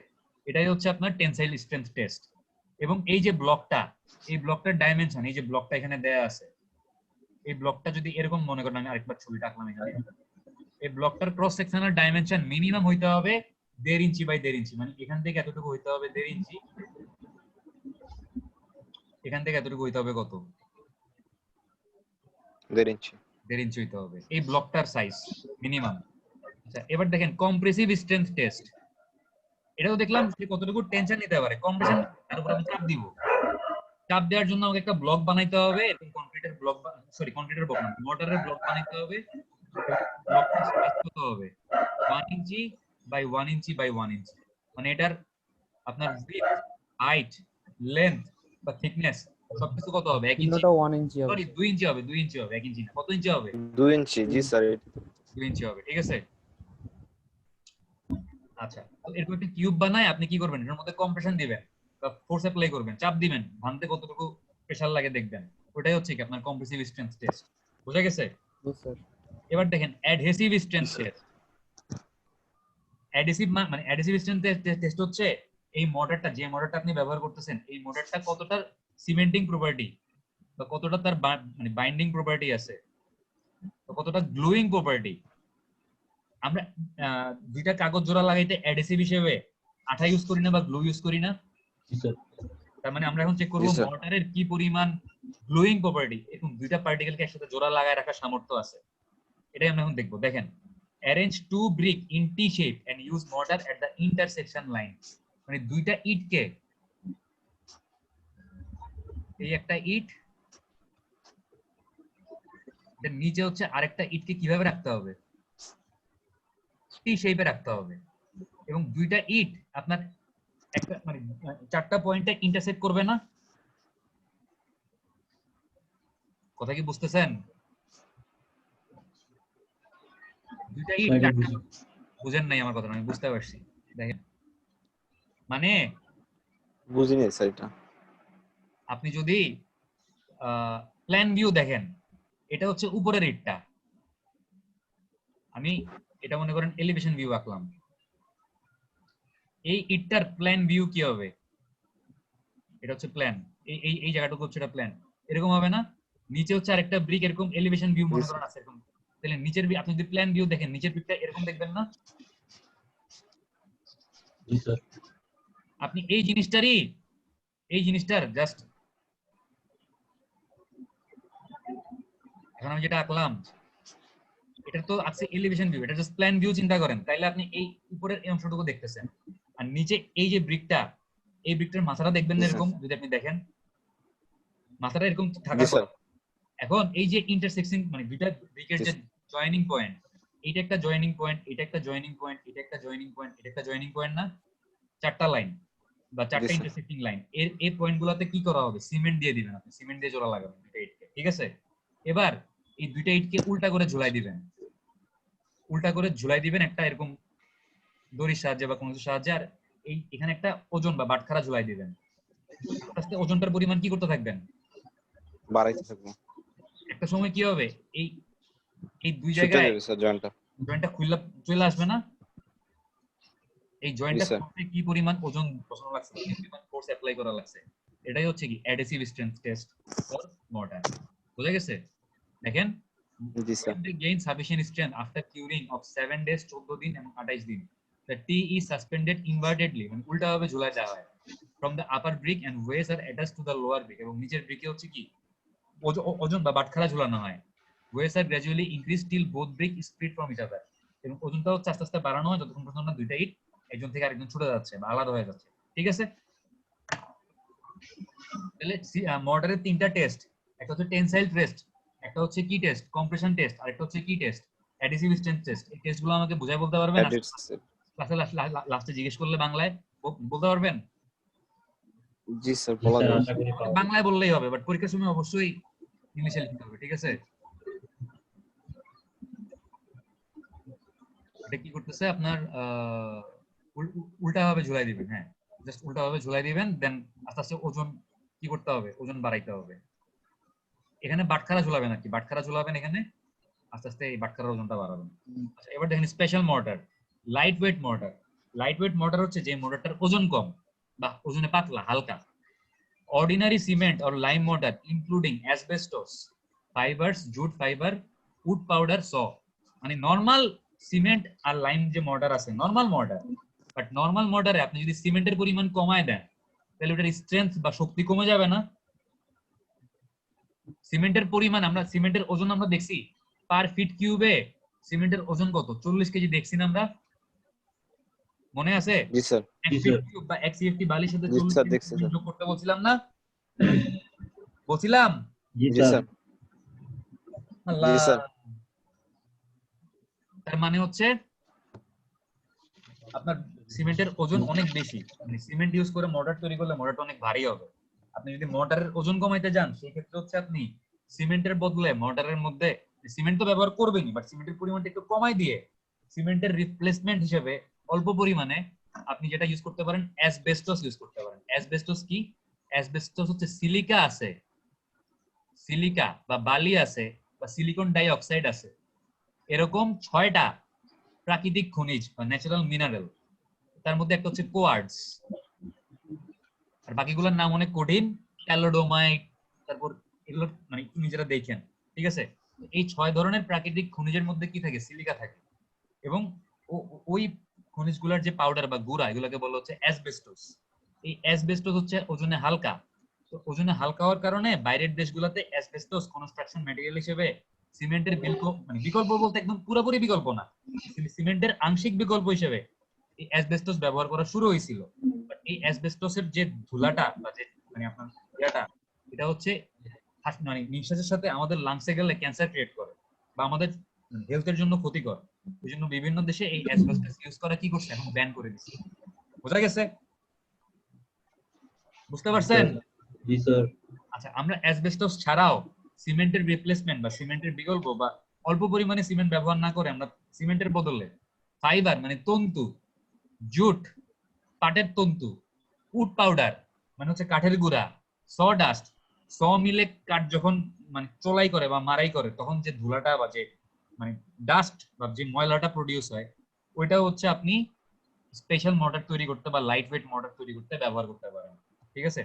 এটাই হচ্ছে আপনার টেনসাইল স্ট্রেংথ টেস্ট। এবং এই যে ব্লকটা, এই ব্লকটার ডাইমেনশন, এই যে ব্লকটা এখানে দেয়া আছে, এই ব্লকটা যদি এরকম মনে করেন, আমি আরেকবার ছবিটা আঁকলাম এখানে, এই ব্লকটার ক্রস সেকশনাল ডাইমেনশন মিনিমাম হইতে হবে 1.5 ইঞ্চি বাই 1.5 ইঞ্চি, মানে এখান থেকে এতটুকু হইতে হবে 1.5 ইঞ্চি, এখান থেকে এতটুকু হইতে হবে কত? 1.5 ইঞ্চি। 1.5 ইঞ্চি হইতে হবে এই ব্লকটার সাইজ মিনিমাম। আচ্ছা, এবার দেখেন কম্প্রেসিভ স্ট্রেংথ টেস্ট। এটাও দেখলাম যে কতটুকু টেনশন নিতে পারে। কম্প্রেশন, তার উপর আমি চাপ দিব। চাপ দেওয়ার জন্য আমাকে একটা ব্লক বানাইতে হবে, এবং কংক্রিটের ব্লক, সরি কংক্রিটের ব্লক না, মোটরের ব্লক বানাইতে হবে। ব্লকটার সাইজ কত হবে? 1 ইঞ্চি বাই 1 ইঞ্চি বাই 1 ইঞ্চি, মানে এটার আপনার উইডথ, হাইট, লেন্থ বা থিকনেস সবকিছু কত হবে? 1 ইঞ্চি, তিনটা 1 ইঞ্চি হবে। সরি 2 ইঞ্চি হবে, 2 ইঞ্চি হবে, 1 ইঞ্চি না। কত ইঞ্চি হবে? 2 ইঞ্চি। জি স্যার, 2 ইঞ্চি হবে। ঠিক আছে? আচ্ছা, তো এরকম একটা কিউব বানায় আপনি কি করবেন? এর মধ্যে কম্প্রেশন দিবেন বা ফোর্স অ্যাপ্লাই করবেন, চাপ দিবেন, ভাঙতে কতটুকু প্রেসার লাগে দেখবেন। ওটাই হচ্ছে কি আপনার কম্প্রেসিভ স্ট্রেংথ টেস্ট। বুঝা গেছে? Yes, sir. এবার দেখেন অ্যাডহেসিভ স্ট্রেংথ টেস্ট। অ্যাডহেসিভ মানে অ্যাডহেসিভ স্ট্রেংথ টেস্ট হচ্ছে এই মডেলটা, যে মডেলটা আপনি ব্যবহার করতেছেন, এই মডেলটা কতটা সিমেন্টিং প্রপার্টি বা কতটা তার মানে বাইন্ডিং প্রপার্টি আছে, বা কতটা গ্লুইং প্রপার্টি। আমরা দুইটা কাগজ জোড়া লাগাইতে অ্যাডহেসিভ হিসেবে আঠা ইউজ করি না বা গ্লু ইউজ করি না? জি স্যার। তার মানে আমরা এখন চেক করব Yes, sir. মর্টারের কি পরিমাণ গ্লুইং প্রপার্টি, এরকম দুইটা পার্টিকেলকে একসাথে জোড়া লাগায় রাখার সামর্থ্য আছে, এটাই আমরা এখন দেখব। দেখেন, arrange two brick in T shape and use mortar at the intersection line. মানে দুইটা ইটকে, এই একটা ইট, এর নিচে হচ্ছে আরেকটা ইটকে কিভাবে রাখতে হবে? টি শেপে রাখতে হবে। এবং দুইটা ইট আপনার একটা মানে চারটা পয়েন্টে ইন্টারসেক্ট করবে না? কথা কি বুঝতেছেন? দুইটা ইট স্যার, চারটা, বুঝেন নাই আমার কথা? আমি বুঝতে পারছি। দেখেন, মানে বুঝিনি স্যার এটা। আপনি যদি প্ল্যান ভিউ দেখেন, এটা হচ্ছে উপরের ইটটা, আমি এটা মনে করেন এলিভেশন ভিউ আঁকলাম। এই ইটটার প্ল্যান ভিউ কি হবে? এটা হচ্ছে প্ল্যান, এই এই এই জায়গাটুকু হচ্ছে এটা প্ল্যান, এরকম হবে না? নিচে হচ্ছে আরেকটা ব্রিক, এরকম এলিভেশন ভিউ মনে করেন আছে এরকম, তাহলে নিচের আপনি যদি প্ল্যান ভিউ দেখেন, নিচের ব্রিকটা এরকম দেখবেন না? জি স্যার। আপনি এই জিনিসটার জাস্ট, এখন আমি যেটা আঁকলাম এটা তো আছে এলিভেশন ভিউ, এটা জাস্ট প্ল্যান ভিউ চিন্তা করেন, তাইলে আপনি এই উপরের এই অংশটুকু দেখতেছেন, আর নিচে এই যে ব্রিকটা, এই ব্রিকটার মাথাটা দেখবেন না এরকম? যদি আপনি দেখেন মাথাটা এরকম থাকার পর, এখন এই যে ইন্টারসেকশন মানে দুইটা ব্রিকের যে জয়েনিং পয়েন্ট, এইটা একটা জয়েনিং পয়েন্ট, এটা একটা জয়েনিং পয়েন্ট, এটা একটা জয়েনিং পয়েন্ট, এটা একটা জয়েনিং পয়েন্ট না? চারটা লাইন বা চারটা ইন্টারসেক্টিং লাইন, এর এই পয়েন্টগুলোতে কি করা হবে? সিমেন্ট দিয়ে দিবেন, আপনি সিমেন্ট দিয়ে জোড়া লাগাবেন দুইটা ইটকে, ঠিক আছে? এবার এই দুইটা ইটকে উল্টা করে ঝুলাই দিবেন, উল্টা করে ঝুলাই দিবেন একটা এরকম দড়ির সাহায্যে বা কোনো কিছুর সাহায্যে, আর এই এখানে একটা ওজন বা বাটখারা ঝুলাই দিবেন। আস্তে আস্তে ওজনটার পরিমাণ কি করতে থাকবেন? বাড়াইতে থাকবো। একটা সময় কি হবে, এই এই দুই ছুটে জায়গায় যাবে স্যার জয়েন্টটা। জয়েন্টটা খুললে চলে আসবে না? এই জয়েন্টটা sir. খুলতে কি পরিমাণ ওজন বসানো লাগছে, কি পরিমাণ ফোর্স অ্যাপ্লাই করা লাগছে, এটাই হচ্ছে কি adhesive strength test for mortar. বুঝা গেছে? দেখেন, জি sir. when they gain sufficient strength after curing of 7 days 14 দিন এবং 28 দিন, the tea is suspended invertedly, মানে উল্টা ভাবে ঝুলায় দেওয়া হয়, from the upper brick and weights are attached to the lower brick, এবং নিচের ব্রিকে হচ্ছে কি ওজন বা বাটখারা ঝুলানো হয়। weights are gradually increased till both brick split from each other, এবং ওজনটা হচ্ছে আস্তে আস্তে বাড়ানো হয় যতক্ষণ পর্যন্ত না দুইটা ইট একজন থেকে আরেকজন ছুটে যাচ্ছে বা আলাদা হয়ে যাচ্ছে, ঠিক আছে? তাহলে মর্টারের তিনটা টেস্ট, একটা হচ্ছে টেনসাইল টেস্ট, একটা হচ্ছে কি টেস্ট, কম্প্রেশন টেস্ট, আর একটা হচ্ছে কি টেস্ট, অ্যাডহেসিভ স্ট্রেংথ টেস্ট। এই টেস্টগুলো আমাকে বুঝাই বলতে পারবেন? ক্লাসে লাস্টে জিজ্ঞেস করলে বাংলায় বলতে পারবেন? জি স্যার, বলা স্যার, যাবে। আশা করি পারবো। বাংলায় বললেই হবে, বাট পরীক্ষার সময় অবশ্যই ইংলিশে লিখতে হবে, ঠিক আছে? এটা কি করতেছে আপনার উল্টা ভাবে ঝুলাই দিবেন, হ্যাঁ জাস্ট উল্টা ভাবে ঝুলাই দিবেন, দেন আস্তে আস্তে ওজন কি করতে হবে? ওজন বাড়াইতে হবে। এখানে বাটখারা ঝুলাবেন আর কি, বাটখারা ঝুলাবেন এখানে, আস্তে আস্তে এই বাটখারার ওজনটা বাড়াবেন। আচ্ছা, এবার দেখেন special mortar, light weight mortar. Light weight mortar হচ্ছে যে মর্টারটার ওজন কম বা ওজনে পাতলা হালকা। Ordinary cement or lime mortar including asbestos fibres, jute fibre, wood powder, saw. মানে নরমাল সিমেন্ট আর লাইম যে মর্টার আছে, নরমাল মর্টার, বাট নরমাল মর্টারে আপনি যদি সিমেন্টের পরিমাণ কমায় দেন, তাহলে ওটার স্ট্রেংথ বা শক্তি কমে যাবে না? সিমেন্টের পরিমাণ, আমরা সিমেন্টের ওজন আমরা দেখছি পার ফিট কিউবে সিমেন্টের ওজন কত? 40 কেজি দেখছি না আমরা, মনে আছে? জি স্যার। 1 ফিট কিউব বা 1 সিএফটি বালির সাথে জি 40 স্যার, কেজি দেখছি স্যার। যোগ করতে বলছিলাম না? বলছিলাম? জি জি স্যার। স্যার। আল্লাহ। জি স্যার। তার মানে হচ্ছে আপনার সিমেন্টের ওজন অনেক বেশি, মানে সিমেন্ট ইউজ করে মর্টার তৈরি করলে মর্টারটা অনেক ভারী হবে। আপনি যদি মর্টারের ওজন কমাইতে যান, সেই ক্ষেত্রে হচ্ছে আপনি সিমেন্টের বদলে মর্টারের মধ্যে সিমেন্ট তো ব্যবহার করবেনই, বাট সিমেন্টের পরিমাণটা একটু কমাই দিয়ে সিমেন্টের রিপ্লেসমেন্ট হিসেবে অল্প পরিমাণে আপনি যেটা ইউজ করতে পারেন, অ্যাসবেস্টস ইউজ করতে পারেন। অ্যাসবেস্টস কি? অ্যাসবেস্টস হচ্ছে সিলিকা আছে, সিলিকা বা বালি আছে, বা সিলিকন ডাই অক্সাইড আছে, এরকম 6টা প্রাকৃতিক খনিজ বা ন্যাচারাল মিনারেল। তার মধ্যে একটা হচ্ছে কোয়ার্টজ, আর বাকিগুলোর নাম অনেক কঠিন, ক্যালোডোমাইট, তারপর এগুলো মানে নিজেরা দেখেন, ঠিক আছে। এই 6 ধরনের প্রাকৃতিক খনিজের মধ্যে কি থাকে? সিলিকা থাকে। এবং ওই খনিজগুলোর যে পাউডার বা গুঁড়া, এগুলোকে বলা হচ্ছে অ্যাসবেস্টস। এই অ্যাসবেস্টস হচ্ছে ওজনে হালকা। তো ওজনে হালকা হওয়ার কারণে বাইরের দেশগুলোতে অ্যাসবেস্টস কনস্ট্রাকশন ম্যাটেরিয়াল হিসেবে সিমেন্টের বিকল্প বলতে একদম পুরোপুরি বিকল্প না, সিমেন্টের আংশিক বিকল্প হিসেবে এই অ্যাসবেস্টস ব্যবহার করা শুরু হয়েছিল। বাট এই অ্যাসবেস্টসের যে ধুলাটা বা যে মানে আপনার ইয়াটা, এটা হচ্ছে মানে নিঃশ্বাসের সাথে আমাদের লাংসে গেলে ক্যান্সার ক্রিয়েট করে বা আমাদের হেলথের জন্য ক্ষতিকর। এই জন্য বিভিন্ন দেশে এই অ্যাসবেস্টস ইউজ করা কি করছে, এখন ব্যান করে দিচ্ছে। বোঝা গেছে? বুঝতে পারছেন? জি স্যার। আচ্ছা, আমরা অ্যাসবেস্টস ছাড়াও সিমেন্টের রিপ্লেসমেন্ট বা সিমেন্টের বিকল্প বা অল্প পরিমাণে সিমেন্ট ব্যবহার না করে আমরা সিমেন্টের বদলে ফাইবার মানে তন্তু, জুট পাটের তন্তু, উড পাউডার মানে হচ্ছে কাঠের গুঁড়া, সডাস্ট, মিলে কাঠ যখন মানে চোলাই করে বা মারাই করে তখন যে ধুলাটা বা যে মানে ডাস্ট বা যে ময়লাটা প্রডিউস হয়, ওইটা হচ্ছে আপনি স্পেশাল মর্টার তৈরি করতে বা লাইট ওয়েট মর্টার তৈরি করতে ব্যবহার করতে পারেন। ঠিক আছে।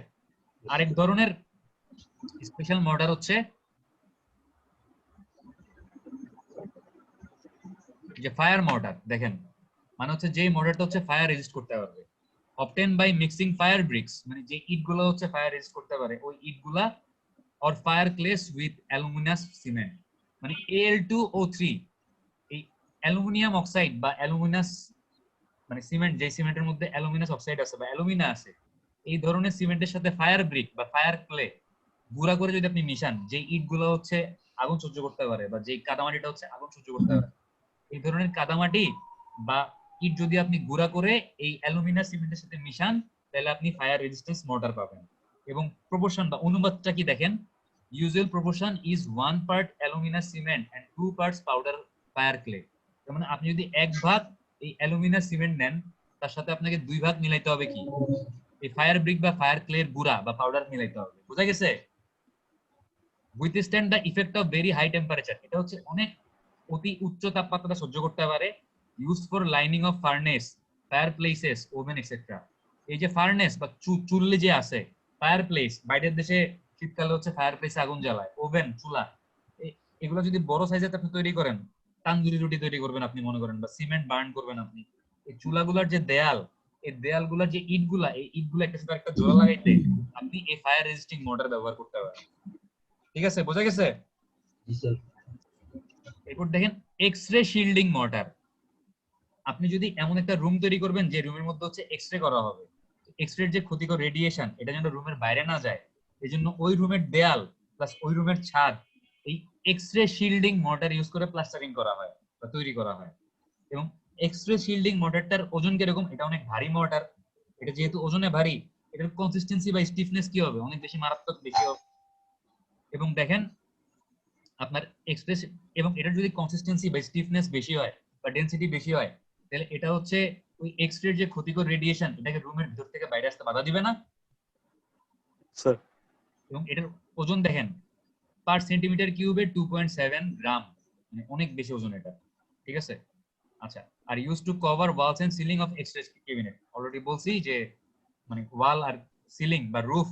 আরেক ধরনের স্পেশাল মর্টার হচ্ছে যে ফায়ার মর্টার। দেখেন, মানে হচ্ছে যে মর্টারটা হচ্ছে ফায়ার রেজিস্ট করতে পারবে। obtained by mixing fire bricks, মানে যে ইট গুলো হচ্ছে ফায়ার রেজিস্ট করতে পারে ওই ইট গুলা, or fire clays with aluminous cement, মানে Al2O3, এই অ্যালুমিনিয়াম অক্সাইড বা অ্যালুমিনাস মানে সিমেন্ট, যে সিমেন্টের মধ্যে অ্যালুমিনাস অক্সাইড আছে বা অ্যালুমিনা আছে, এই ধরনের সিমেন্টের সাথে ফায়ার ব্রিক বা ফায়ার ক্লে গুঁড়া করে যদি আপনি মিশান, যে ইট গুলো হচ্ছে আগুন সহ্য করতে পারে বা যে কাদামাটিটা হচ্ছে আগুন সহ্য করতে পারে, এই ধরনের কাদামাটি বা ইট যদি আপনি গুঁড়া করে এই অ্যালুমিনা সিমেন্টের সাথে মিশান, তাহলে আপনি ফায়ার রেজিস্ট্যান্স মর্টার পাবেন। এবং প্রপোর্শন বা অনুপাতটা কি দেখেন, usual proportion is 1 part alumina cement and 2 parts powder fire clay. মানে আপনি যদি 1 ভাগ এই অ্যালুমিনা সিমেন্ট নেন, তার সাথে আপনাকে 2 ভাগ মিলাইতে হবে কি, এই ফায়ার ব্রিক বা ফায়ার ক্লে এর গুঁড়া বা পাউডার মিলাইতে হবে। বুঝা গেছে? Withstand the effect of very high temperature, এটা হচ্ছে অনেক অতি উচ্চ তাপমাত্রা সহ্য করতে পারে। Use for lining of furnace, fire places, oven etcetera. এই যে ফার্নেস বা চুল্লি যে আছে, ফায়ার প্লেস, বাইরের দেশে শীতকালে হচ্ছে ফায়ার প্লেসে আগুন জ্বালায়, ওভেন চুলা, এগুলো যদি বড় সাইজে আপনি তৈরি করেন, তান্দুরি রুটি তৈরি করবেন আপনি মনে করেন, বা সিমেন্ট বার্ন করবেন আপনি, এই চুলাগুলার যে দেয়াল, এই দেয়ালগুলার যে ইটগুলা, এই ইটগুলা একটা সাথে একটা জোড়া লাগাইতে আপনি এই ফায়ার রেজিস্টিং মর্টার ব্যবহার করতে পারেন। ঠিক আছে, বোঝা গেছে? জি স্যার। এরপর দেখেন এক্স-রে শিল্ডিং মর্টার। আপনি যদি এমন একটা রুম তৈরি করবেন যে রুমের মধ্যে হচ্ছে এক্স-রে করা হবে, এক্স-রে যে ক্ষতিকর রেডিয়েশন এটা যেন রুমের বাইরে না যায়, এই জন্য ওই রুমের দেয়াল প্লাস ওই রুমের ছাদ এই এক্স-রে শিল্ডিং মর্টার ইউজ করে প্লাস্টারিং করা হয় বা তৈরি করা হয়। এবং এক্স-রে শিল্ডিং মর্টারটার ওজন কিরকম? এটা অনেক ভারী মর্টার। এটা যেহেতু ওজনে ভারী, এটার কনসিস্টেন্সি বা স্টিফনেস কি হবে? অনেক বেশি মারাত্মক বেশি হবে। এবং দেখেন আপনার এক্সপ্রেস, এবং এটার যদি কনসিস্টেন্সি বা স্টিফনেস বেশি হয় বা ডেনসিটি বেশি হয়, তাহলে এটা হচ্ছে ওই এক্স-রে যে ক্ষতিকর রেডিয়েশন এটাকে রুমের ভিতর থেকে বাইরে আসতে বাধা দিবে না। স্যার এবং এটার ওজন দেখেন পার সেন্টিমিটার কিউবে 2.7 গ্রাম, মানে অনেক বেশি ওজন এটা। ঠিক আছে। আচ্ছা, আর use to cover walls and ceiling of X-ray cabinet. Already বলছি যে মানে ওয়াল আর সিলিং বা রুফ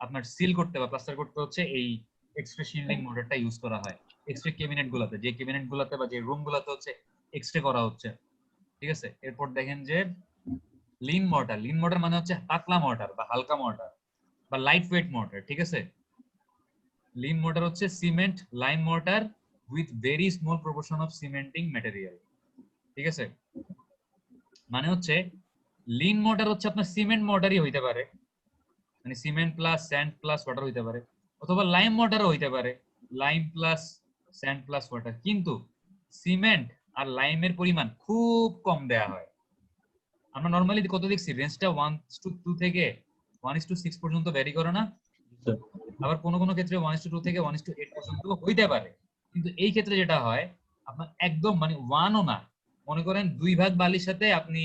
আপনার সিল করতে বা প্লাস্টার করতে হচ্ছে এই এক্স-রে শিল্ডিং মর্টারটা ইউজ করা হয় এক্স-রে ক্যাবিনেট গুলাতে, যে ক্যাবিনেট গুলাতে বা যে রুম গুলাতে হচ্ছে এক্স-রে করা হচ্ছে। ঠিক আছে। এরপর দেখেন যে লিন মর্টার। লিন মর্টার মানে হচ্ছে পাতলা মর্টার বা হালকা মর্টার বা লাইট ওয়েট মর্টার। ঠিক আছে। লিন মর্টার হচ্ছে cement lime mortar with very small proportion of cementing material. ঠিক আছে। মানে হচ্ছে লিন মর্টার হচ্ছে আপনার সিমেন্ট মর্টারই হইতে পারে, মানে cement plus sand plus water হইতে পারে, অথবা লাইম মর্টারও হইতে পারে, lime plus sand plus water. কিন্তু সিমেন্ট আর লাইমের পরিমাণ খুব কম দেয়া হয়। আমরা নরমালি কত দেখছি, রেঞ্জটা 1:2 থেকে 1:6 পর্যন্ত ভ্যারি করে না? আবার কোনো কোনো ক্ষেত্রে 1:2 থেকে 1:8 পর্যন্ত হইতে পারে। কিন্তু এই ক্ষেত্রে যেটা হয় আপনার একদম মানে 1ও না, মনে করেন 2 ভাগ বালির সাথে আপনি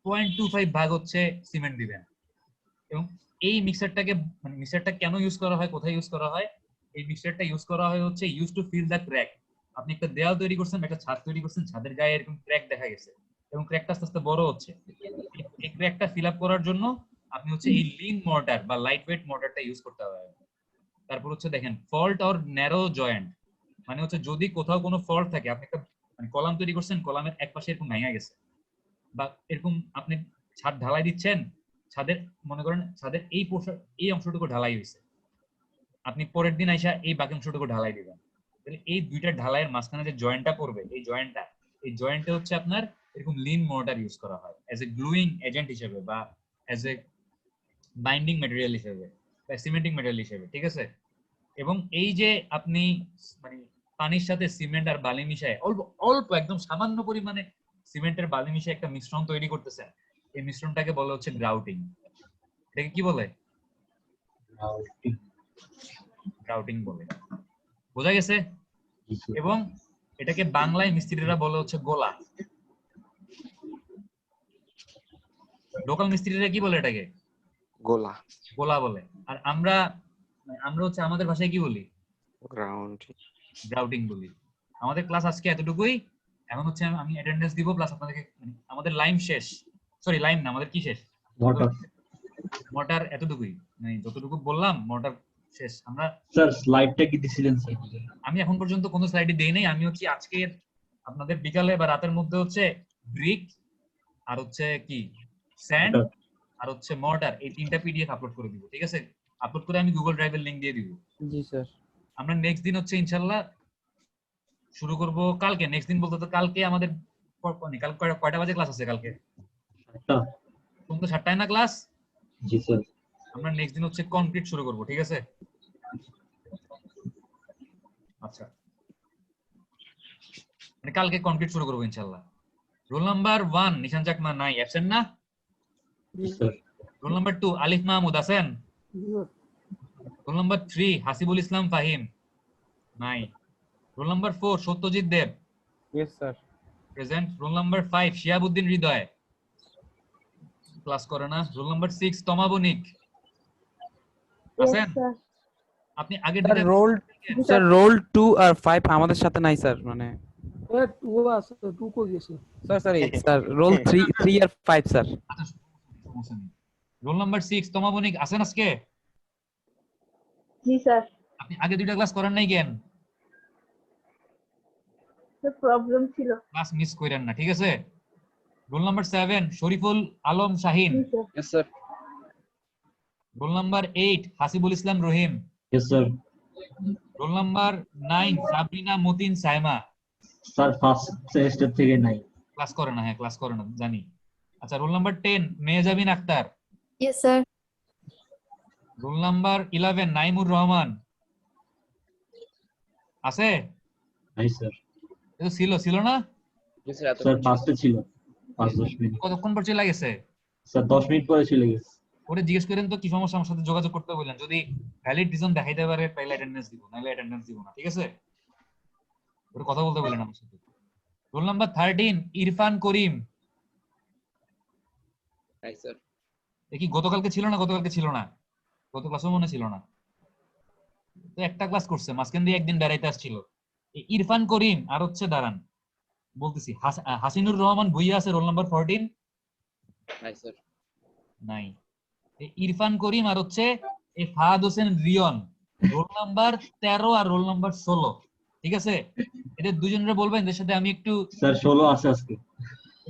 0.25 ভাগ হচ্ছে সিমেন্ট দিবেন। এবং এই মিক্সারটাকে মানে মিক্সারটা কেন ইউজ করা হয়, কোথায় ইউজ করা হয়, এই মিক্সচারটা ইউজ করা হয় হচ্ছে use to fill the crack. আপনি একটা দেয়াল তৈরি করছেন, একটা ছাদ তৈরি করছেন, ছাদের গায়ে এরকম ক্র্যাক দেখা গেছে এবং ক্র্যাকটা আস্তে আস্তে বড় হচ্ছে। এই ক্র্যাকটা ফিল আপ করার জন্য আপনি হচ্ছে এই লিন মর্টার বা লাইট ওয়েট মর্টারটা ইউজ করতে হবে। তারপর হচ্ছে দেখেন ফল্ট অর ন্যারো জয়েন্ট, মানে হচ্ছে যদি কোথাও কোনো ফল্ট থাকে, আপনি একটা মানে কলাম তৈরি করছেন, কলামের এক পাশে এরকম ভেঙে গেছে বা এরকম আপনি ছাদ ঢালাই দিচ্ছেন, ছাদের মনে করেন ছাদের এই পোর্শন এই অংশটুকু ঢালাই হয়েছে, আপনি পরের দিন আইসা এই বাকি অংশটুকু ঢালাই দিবেন, তাহলে এই দুইটা ঢালাইয়ের মাঝখানে যে জয়েন্টটা পড়বে এই জয়েন্টে হচ্ছে আপনার এরকম লিন মর্টার ইউজ করা হয় অ্যাজ এ গ্লুইং এজেন্ট হিসেবে বা অ্যাজ এ বাইন্ডিং ম্যাটেরিয়াল হিসেবে বা সিমেন্টিং ম্যাটেরিয়াল হিসেবে, ঠিক আছে। এবং এই যে আপনি মানে পানির সাথে সিমেন্ট আর বালি মিশায় অল্প অল্প একদম সামান্য পরিমাণে সিমেন্টের বালি মিশিয়ে একটা মিশ্রণ তৈরি করতেছেন, এই মিশ্রণটাকে বলা হচ্ছে গ্রাউটিং। এটাকে কি বলে? গ্রাউটিং বলে। বোঝা গেছে? এবং এটাকে বাংলায় মিস্ত্রিরা বলে হচ্ছে গোলা। লোকাল মিস্ত্রিরা কি বলে এটাকে? গোলা। গোলা বলে। আর আমরা হচ্ছে আমাদের ভাষায় কি বলি? গ্রাউটিং বলি। আমাদের ক্লাস আজকে এতটুকুই। এখন হচ্ছে আমি অ্যাটেন্ডেন্স দিব প্লাস আপনাদেরকে আমাদের লাইম শেষ, সরি লাইম না, আমাদের কি শেষ? মোটর এতটুকুই, মানে যতটুকু বললাম মোটর শেষ। আমরা স্যার স্লাইডটা কি দিছিলেন স্যার? আমি এখন পর্যন্ত কোনো স্লাইডে দেই নাই। আমি হচ্ছে আজকে আপনাদের বিকালে বা রাতের মধ্যে হচ্ছে ব্রিক আর হচ্ছে কি স্যান্ড আর হচ্ছে মর্টার এই তিনটা পিডিএফ আপলোড করে দিব, ঠিক আছে? আপলোড করে আমি গুগল ড্রাইভের লিংক দিয়ে দিব। জি স্যার। আমরা নেক্সট দিন হচ্ছে ইনশাআল্লাহ শুরু করব কালকে। নেক্সট দিন বলতে তো কালকে আমাদের কাল কয়টা বাজে ক্লাস আছে কালকে? 7টা। তুমি তো 7টায় না ক্লাস? জি স্যার। আমরা নেক্সট দিন হচ্ছে কনক্রিট শুরু করব, ঠিক আছে? আচ্ছা, মানে কালকে কনক্রিট শুরু করব ইনশাআল্লাহ। রোল নাম্বার 1 নিশান চাকমা নাই, অ্যাবসেন্ট না? জি sir. Roll number 2 Alif Mahmud আছেন? রোল নাম্বার 3 হাসিবুল ইসলাম ফাহিম নাই। Roll number 4 Satyajit Deb yes sir. Present. Roll number 5 Shiabuddin Hridoy class করে না। রোল নাম্বার 6 তমা বণিক আছেন? আপনি আগের স্যার দিকে রোল স্যার রোল 2 আর 5 আমাদের সাথে নাই স্যার, মানে স্যার সরি স্যার রোল 3 আর 5 স্যার। রোল নাম্বার 6 তমা বণিক আছেন আজকে? জি স্যার। আপনি আগে দুইটা ক্লাস করেন নাই কেন? প্রবলেম ছিল। ক্লাস মিস করেন না, ঠিক আছে? Roll number 7 Shariful Alam Shahin. Yes sir. Roll number 8 Hasibul Islam Rahim. Yes sir. Roll number 9 Sabrina Matin Saima. Sir first semester থেকে নাই। ক্লাস করে না, হ্যাঁ ক্লাস করে না জানি। আচ্ছা, roll number 10 Mehjabin Akter. Yes sir. Roll number 11 Naimur Rahman আছে? নাই স্যার। এটা ছিল না? স্যার ফার্স্টে ছিল 5-10 মিনিট। কতক্ষণ পর চলে গেছে? স্যার 10 মিনিট পরে চলে গেছে। ওরে জিজ্ঞেস করেন তো কি সমস্যা, আমার সাথে যোগাযোগ করতে বললেন। যদি ভ্যালিড রিজন দেখাইতে পারে তাহলে অ্যাটেন্ডেন্স দিব, নাহলে অ্যাটেন্ডেন্স দিব না, ঠিক আছে? ওরে কথা বলতে বললেন আমার সাথে। রোল নাম্বার 13 ইরফান করিম। নাই স্যার। কি গতকালকে ছিল না? গতকালকে ছিল না, গত ক্লাসও মনে ছিল না তো। একটা ক্লাস করছে, মাঝখান দিয়ে একদিন বেড়াইতে আসছিল। ইরফান করিম আর হচ্ছে দাঁড়ান বলতেছি হাসিনুর রহমান ভুইয়া আছে রোল নাম্বার 14? নাই স্যার। নাই। ইরফান করিম আর হচ্ছে এই ফাহাদ হোসেন রিয়ন রোল নাম্বার 13 আর রোল নাম্বার 16, ঠিক আছে? এদের দুজনরে বলবেন এদের সাথে আমি একটু। স্যার 16 আছে আজকে।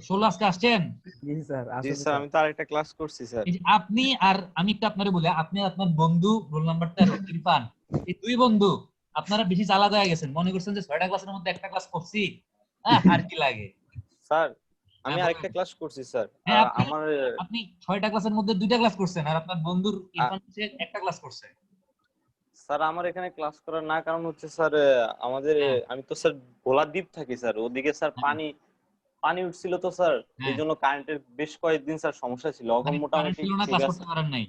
16 আজকে আসছেন? জি স্যার। জি স্যার, আমি তো আরেকটা ক্লাস করছি স্যার। এই যে আপনি আর আমি একটু আপনারে বলি, আপনি আর আপনার বন্ধু রোল নাম্বার 13 ইরফান, এই দুই বন্ধু আপনারা বেশি চালাক হয়ে গেছেন। মনে করছেন যে 6টা ক্লাসের মধ্যে একটা ক্লাস করছি, আর কি লাগে? স্যার আমি হ্যাঁ, আরেকটা বলেন। ক্লাস করছি স্যার। হ্যাঁ, আমার আপনি 6টা ক্লাসের মধ্যে 2টা ক্লাস করছেন আর আপনার বন্ধুর ইরফান হচ্ছে একটা ক্লাস করছে। স্যার আমার এখানে ক্লাস করার না কারণ হচ্ছে স্যার আমাদের হ্যাঁ। আমি তো স্যার ভোলা দ্বীপ থাকি স্যার, ওদিকে স্যার হ্যাঁ। পানি উঠছিল তো স্যার, হ্যাঁ। এই জন্য কারেন্টের বেশ কয়েকদিন স্যার সমস্যা ছিল। এখন মানে মোটামুটি কারেন্ট ছিল না, ঠিক ক্লাস আছে করতে পারেন নাই।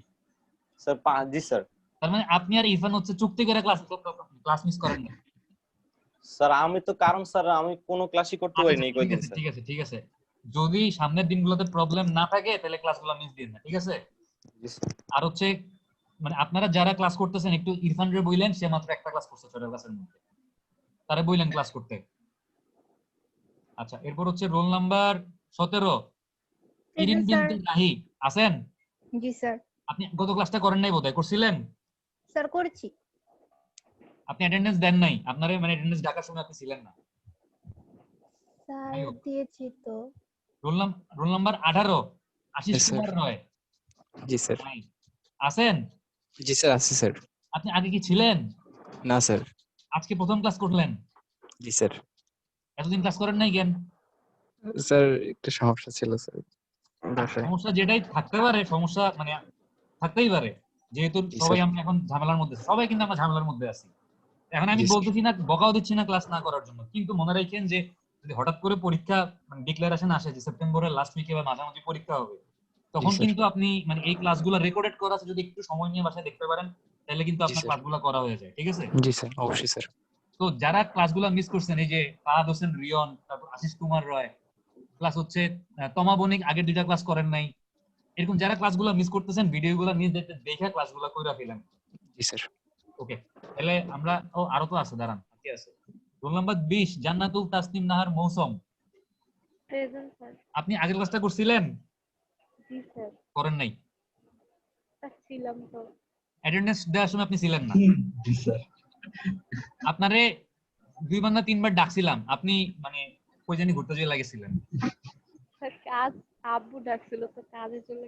স্যার। জি স্যার। তার মানে আপনি আর ইরফান হচ্ছে চুক্তি করে ক্লাস মিস করেন না। স্যার আমি তো কারণ স্যার আমি কোনো ক্লাসই করতে পারিনি এই ঠিক কয়েকদিন আছে স্যার। ঠিক আছে ঠিক আছে, যদি সামনের দিনগুলোতে প্রবলেম না থাকে তাহলে ক্লাসগুলো মিস দিন না, ঠিক আছে? জি স্যার। আর হচ্ছে মানে আপনারা যারা ক্লাস করতেছেন একটু ইরফান রে বললেন, সে মাত্র একটা ক্লাস করছে 6টা ক্লাসের মধ্যে, তারে বললেন ক্লাস করতে। আচ্ছা, এরপর হচ্ছে রোল নাম্বার 17 ইরিন বিনতে রাহি আছেন? জি স্যার। আপনি গত ক্লাসটা করেন নাই বোধহয়, করছিলেন? স্যার করেছি। আপনি অ্যাটেন্ডেন্স দেন নাই, আপনারে মানে অ্যাটেন্ডেন্স ডাকার সময় আপনি ছিলেন না। স্যার আইয়ো। দিয়েছি তো। Roll number 18 Ashis Yes, sir. Kumar Roy জি স্যার। নাই। আছেন? জি স্যার, আছে স্যার। আপনি আগে কি ছিলেন? না স্যার। আজকে প্রথম ক্লাস করলেন? জি স্যার। এতদিন ক্লাস করেন নাই কেন? স্যার একটু সমস্যা ছিল স্যার বাসায়। সমস্যা যেটাই থাকতে পারে, সমস্যা মানে থাকতেই পারে, যেহেতু জি, সবাই স্যার। আমরা এখন ঝামেলার মধ্যে, সবাই কিন্তু আমরা ঝামেলার মধ্যে আছি। এখন আমি জি, স্যার। বলতেছি না, বকাও দিচ্ছি না ক্লাস না করার জন্য, কিন্তু মনে রাখেন যে যদি হঠাৎ করে পরীক্ষা মানে ডিক্লারেশন আসে যে সেপ্টেম্বরের লাস্ট উইকে বা মাঝামাঝি পরীক্ষা হবে, তখন স্যার। কিন্তু আপনি মানে এই ক্লাসগুলো রেকর্ডেড করা আছে, যদি একটু সময় নিয়ে বাসায় দেখতে পারেন তাহলে কিন্তু জি, আপনার স্যার। ক্লাসগুলো করা হয়ে যায়, ঠিক আছে? জি স্যার, অবশ্যই স্যার। তো যারা ক্লাসগুলো মিস করছেন, এই যে ফাহাদ হোসেন রিয়ন, তারপর আশিস কুমার রয়, প্লাস হচ্ছে তমা বণিক আগের 2টা ক্লাস করেন নাই, এরকম যারা ক্লাসগুলো মিস করতেছেন ভিডিওগুলো নিয়ে দেখে ক্লাসগুলো কইরা ফেলেন। জি স্যার। ওকে, তাহলে আমরা আরো তো আছে, দাঁড়ান কি আছে। রোল নাম্বার 20 জান্নাতুল তাসনিম নাহার মৌসুম। Present sir. আপনি আগের ক্লাসটা করছিলেন? জি স্যার। করেন নাই? ছিলাম তো। অ্যাটেন্ডেন্স দেওয়ার সময় আপনি ছিলেন না। জি স্যার। আপনারে 2বার না 3বার ডাকছিলাম, আপনি মানে কই জানি ঘুরতে যেয়ে লাগেছিলেন। স্যার কাজ আব্বু ডাকছিল তো কাজে চলে।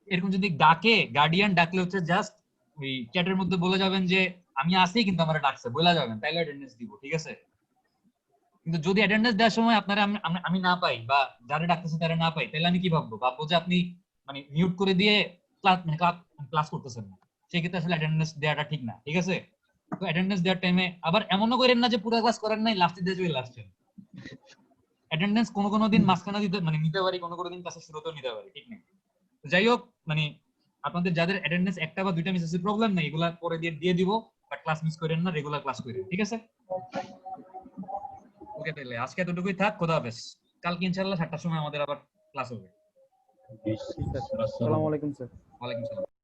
এরকম যদি ডাকে, গার্ডিয়ান ডাকলে হচ্ছে জাস্ট ওই চ্যাটের মধ্যে বলে যাবেন যে আমি আছি কিন্তু আমারে ডাকছে, বলে যাবেন, তাইলে অ্যাটেন্ডেন্স দিব, ঠিক আছে? কিন্তু যদি অ্যাটেন্ডেন্স দেওয়ার সময় আপনারা আমি না পাই বা যারা ডাকতেছে তারা না পাই, তাহলে আমি কি ভাববো যে আপনি মানে মিউট করে দিয়ে ক্লাস করতেছেন না। সেই ক্ষেত্রে আসলে অ্যাটেন্ডেন্স দেওয়াটা ঠিক না, ঠিক আছে? তো অ্যাটেন্ডেন্স দেওয়ার টাইমে আবার এমনও করেন না যে পুরো ক্লাস করেন নাই, লাস্টে দিয়ে চলে আসছেন। অ্যাটেন্ডেন্স কোনো দিন মাঝখানে দিতে মানে নিতে পারি, কোনো দিন ক্লাসের শুরুতেও নিতে পারি, ঠিক নেই। তো যাই হোক, মানে আপনাদের যাদের অ্যাটেন্ডেন্স একটা বা 2টা মিস আছে প্রবলেম নাই, এগুলা পরে দিয়ে দিব, বাট ক্লাস মিস করেন না, রেগুলার ক্লাস করেন, ঠিক আছে? ওকে, তাহলে আজকে এতটুকুই থাক, খোদা হাফেজ। কালকে ইনশাআল্লাহ 7টার সময় আমাদের আবার ক্লাস হবে। আসসালামু আলাইকুম স্যার। ওয়ালাইকুম সালাম।